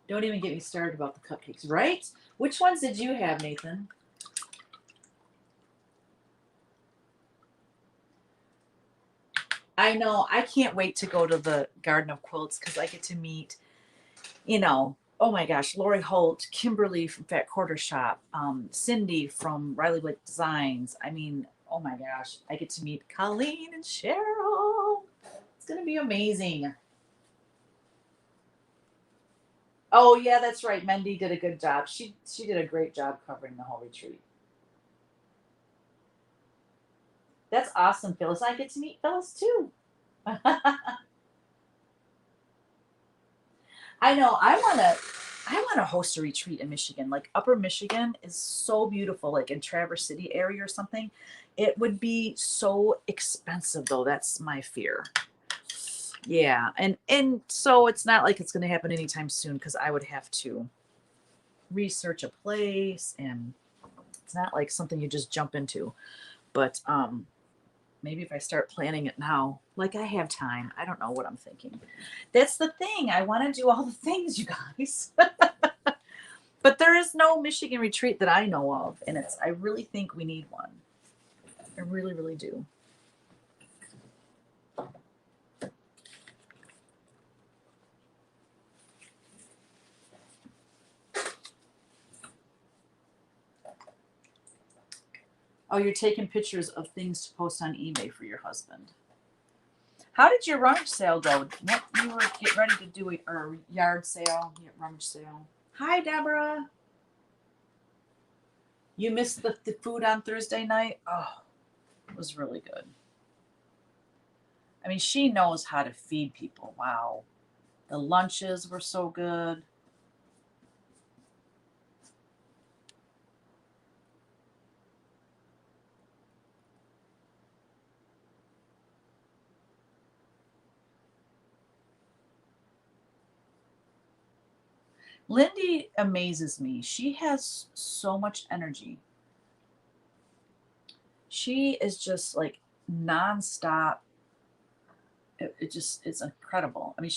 don't even get me started about the cupcakes, right? Which ones did you have, Nathan? I know. I can't wait to go to the Garden of Quilts because I get to meet, oh my gosh, Lori Holt, Kimberly from Fat Quarter Shop, Cindy from Riley Blake Designs. I mean, oh my gosh, I get to meet Colleen and Cheryl. It's gonna be amazing. Oh yeah, that's right. Mendy did a good job. She did a great job covering the whole retreat. That's awesome, Phyllis. I get to meet Phyllis too. I know. I wanna host a retreat in Michigan. Like Upper Michigan is so beautiful, like in Traverse City area or something. It would be so expensive though. That's my fear. Yeah. And so it's not like it's gonna happen anytime soon because I would have to research a place, and it's not like something you just jump into. But maybe if I start planning it now, like I have time. I don't know what I'm thinking. That's the thing. I want to do all the things, you guys. But there is no Michigan retreat that I know of, and I really think we need one. I really, really do. Oh, you're taking pictures of things to post on eBay for your husband. How did your rummage sale go? What you were getting ready to do a yard sale, rummage sale? Hi, Deborah. You missed the food on Thursday night? Oh, it was really good. I mean, she knows how to feed people. Wow. The lunches were so good. Lindy amazes me. She has so much energy. She is just like nonstop. It's incredible. I mean,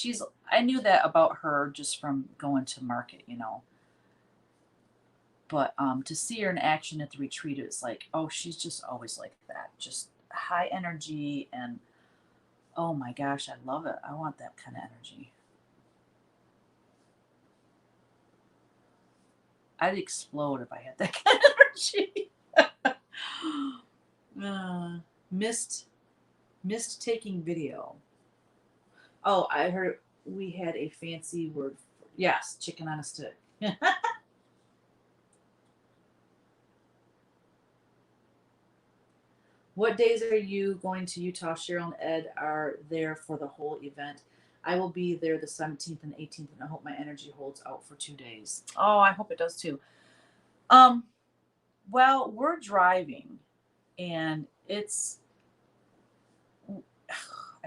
I knew that about her just from going to market. But to see her in action at the retreat, it's like, oh, she's just always like that. Just high energy, and oh my gosh, I love it. I want that kind of energy. I'd explode if I had that kind of energy. Missed taking video. Oh, I heard we had a fancy word. Yes, chicken on a stick. What days are you going to Utah? Cheryl and Ed are there for the whole event. I will be there the 17th and 18th, and I hope my energy holds out for 2 days. Oh, I hope it does too. Um, well, we're driving, and I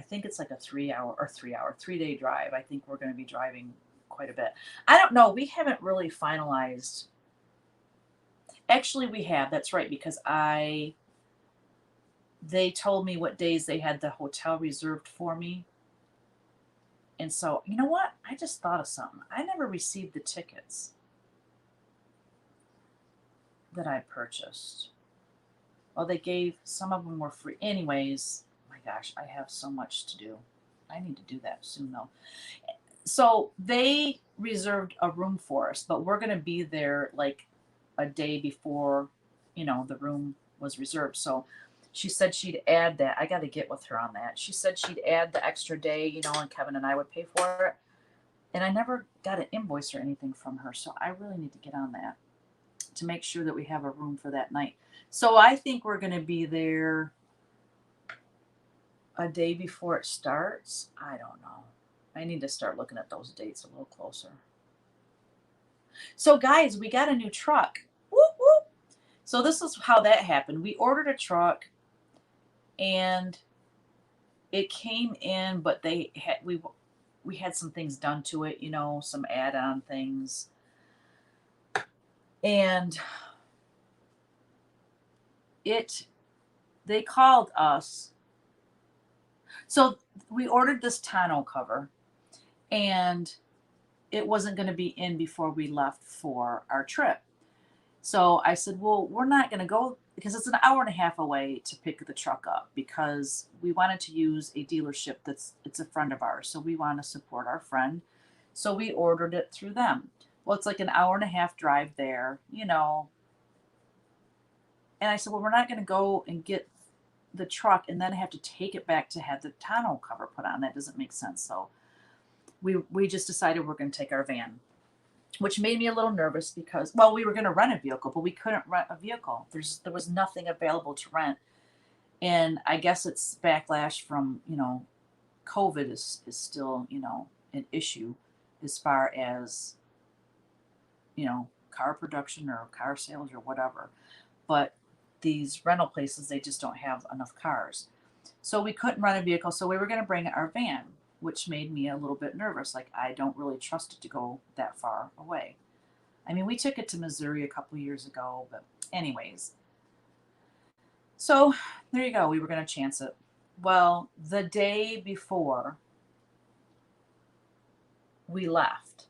think it's like a 3-day drive. I think we're going to be driving quite a bit. I don't know. We haven't really finalized. Actually, we have. That's right, because I they told me what days they had the hotel reserved for me. And so, you know what? I just thought of something. I never received the tickets that I purchased. Well, they gave some of them were free. Anyways, my gosh, I have so much to do. I need to do that soon though. So they reserved a room for us, but we're going to be there like a day before, the room was reserved. So she said she'd add that. I got to get with her on that. She said she'd add the extra day, and Kevin and I would pay for it. And I never got an invoice or anything from her. So I really need to get on that to make sure that we have a room for that night. So I think we're going to be there a day before it starts. I don't know. I need to start looking at those dates a little closer. So, guys, we got a new truck. Whoop, whoop. So, this is how that happened. We ordered a truck and it came in, but we had some things done to it, some add-on things. And they called us. So, we ordered this tonneau cover and it wasn't going to be in before we left for our trip. So I said, well, we're not going to go because it's an hour and a half away to pick the truck up because we wanted to use a dealership it's a friend of ours. So we want to support our friend. So we ordered it through them. Well, it's like an hour and a half drive there, And I said, well, we're not going to go and get the truck and then have to take it back to have the tonneau cover put on. That doesn't make sense. So we just decided we're going to take our van, which made me a little nervous because, well, we were going to rent a vehicle, but we couldn't rent a vehicle. There was nothing available to rent. And I guess it's backlash from, COVID is still, an issue as far as, car production or car sales or whatever. But these rental places, they just don't have enough cars. So we couldn't rent a vehicle. So we were going to bring our van, which made me a little bit nervous. Like, I don't really trust it to go that far away. I mean, we took it to Missouri a couple of years ago, but anyways. So there you go. We were going to chance it. Well, the day before we left,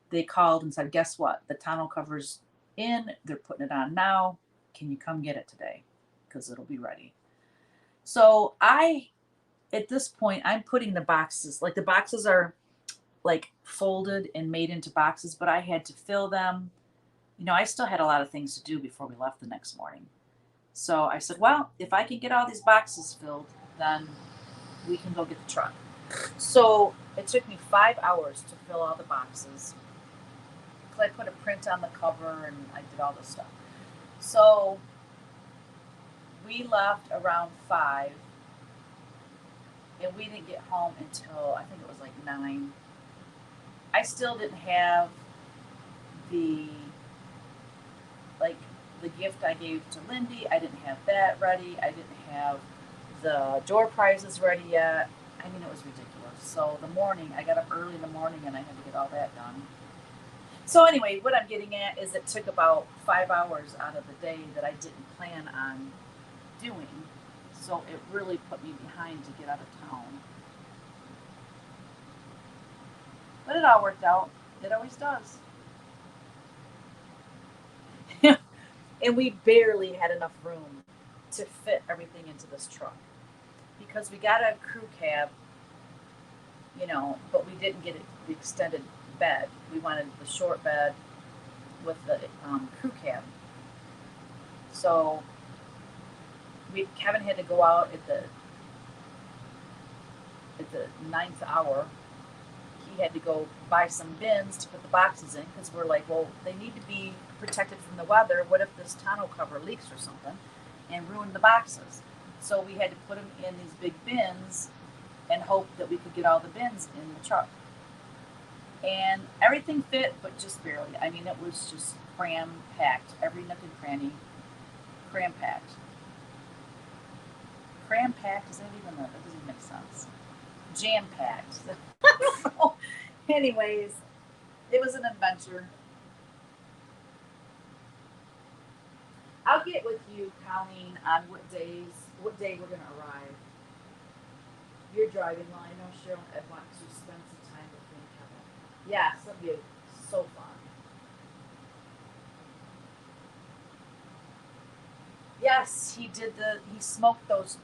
they called and said, guess what? The tonneau cover's in. They're putting it on now. Can you come get it today? Because it'll be ready. So at this point, I'm putting the boxes, like the boxes are like folded and made into boxes, but I had to fill them. I still had a lot of things to do before we left the next morning. So I said, well, if I can get all these boxes filled, then we can go get the truck. So it took me 5 hours to fill all the boxes. I put a print on the cover and I did all this stuff. So we left around 5 and we didn't get home until I think it was like 9. I still didn't have the gift I gave to Lindy. I didn't have that ready. I didn't have the door prizes ready yet. I mean, it was ridiculous. So the morning, I got up early in the morning and I had to get all that done. So anyway, what I'm getting at is it took about 5 hours out of the day that I didn't plan on doing. So it really put me behind to get out of town. But it all worked out. It always does. And we barely had enough room to fit everything into this truck because we got a crew cab, but we didn't get the extended bed. We wanted the short bed with the crew cab. So Kevin had to go out at the 9th hour. He had to go buy some bins to put the boxes in because we're like, well, they need to be protected from the weather. What if this tonneau cover leaks or something and ruin the boxes? So we had to put them in these big bins and hope that we could get all the bins in the truck. And everything fit, but just barely. I mean, it was just cram-packed. Every nook and cranny, cram-packed. Cram-packed, is that even that? That doesn't even make sense. Jam-packed. Anyways, it was an adventure. I'll get with you, Colleen, on what days what day we're gonna arrive. You're driving. Well, I know Cheryl and Ed want to spend some time with me and Kevin. Yes, that'd be so fun. Yes, he did he smoked those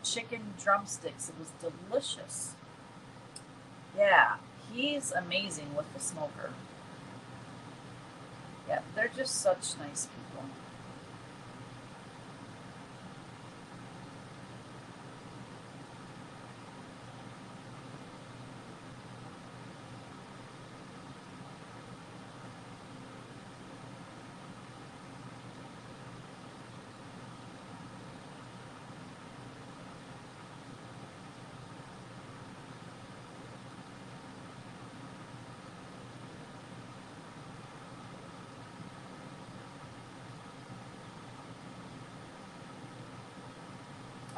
chicken drumsticks. It was delicious. Yeah, he's amazing with the smoker. Yeah, they're just such nice people.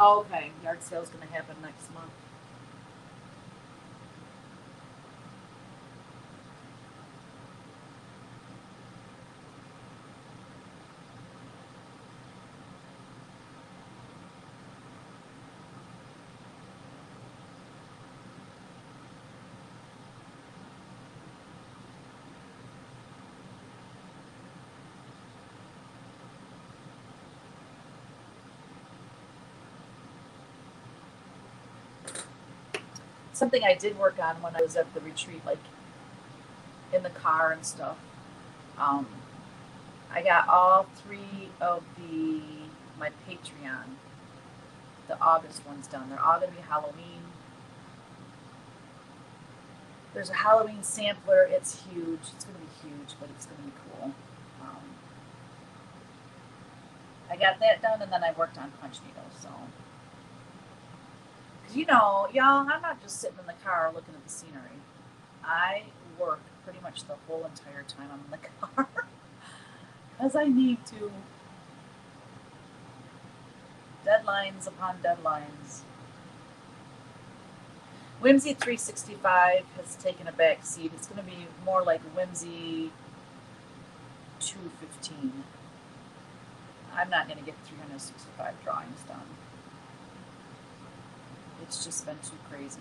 Oh, okay, yard sale's gonna happen next month. Something I did work on when I was at the retreat, like in the car and stuff. Um, I got all three of my Patreon, the August ones done. They're all gonna be Halloween. There's a Halloween sampler. It's huge. It's gonna be huge, but it's gonna be cool. Um, I got that done, and then I worked on punch needles. So, cause y'all, I'm not just sitting in the car looking at the scenery. I work pretty much the whole entire time I'm in the car, cause I need to. Deadlines upon deadlines. Whimsy 365 has taken a back seat. It's going to be more like Whimsy 215. I'm not going to get 365 drawings done. It's just been too crazy.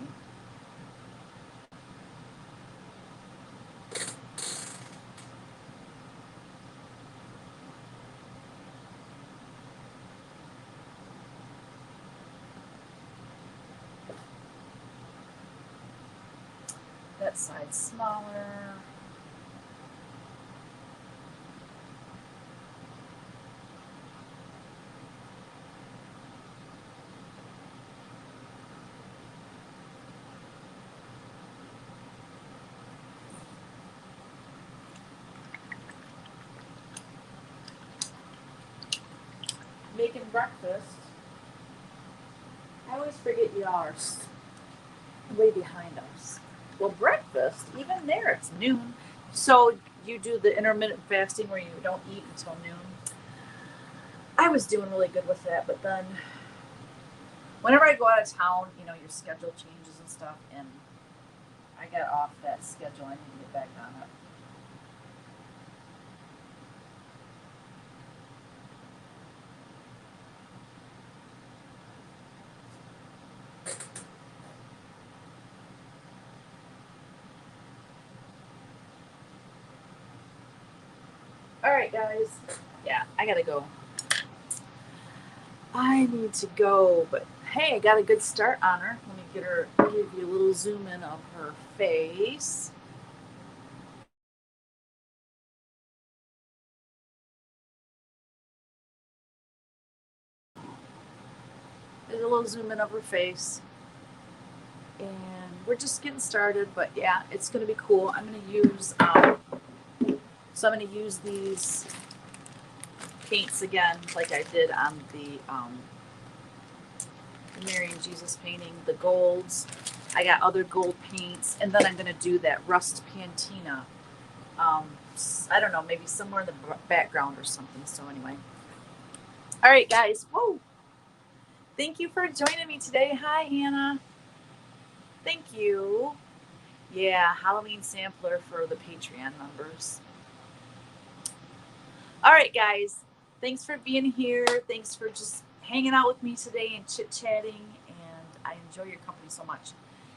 That side's smaller. Making breakfast. I always forget y'all are way behind us. Well, breakfast, even there, it's noon. So you do the intermittent fasting where you don't eat until noon. I was doing really good with that, but then whenever I go out of town, your schedule changes and stuff, and I got off that schedule. I need to get back on it. All right, guys. Yeah, I gotta go. I need to go, but hey, I got a good start on her. Let me give you a little zoom in of her face. There's a little zoom in of her face. And we're just getting started, but yeah, it's gonna be cool. I'm gonna use these paints again, like I did on the Mary and Jesus painting, the golds. I got other gold paints, and then I'm gonna do that rust patina. I don't know, maybe somewhere in the background or something. So anyway, all right, guys. Whoa! Thank you for joining me today. Hi, Hannah. Thank you. Yeah, Halloween sampler for the Patreon members. All right, guys. Thanks for being here. Thanks for just hanging out with me today and chit-chatting, and I enjoy your company so much.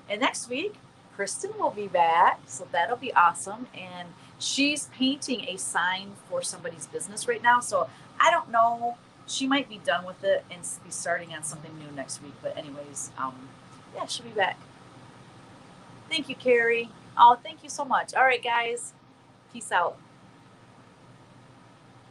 And next week, Kristen will be back, so that'll be awesome. And she's painting a sign for somebody's business right now, so I don't know. She might be done with it and be starting on something new next week. But anyways, yeah, she'll be back. Thank you, Carrie. Oh, thank you so much. All right, guys. Peace out.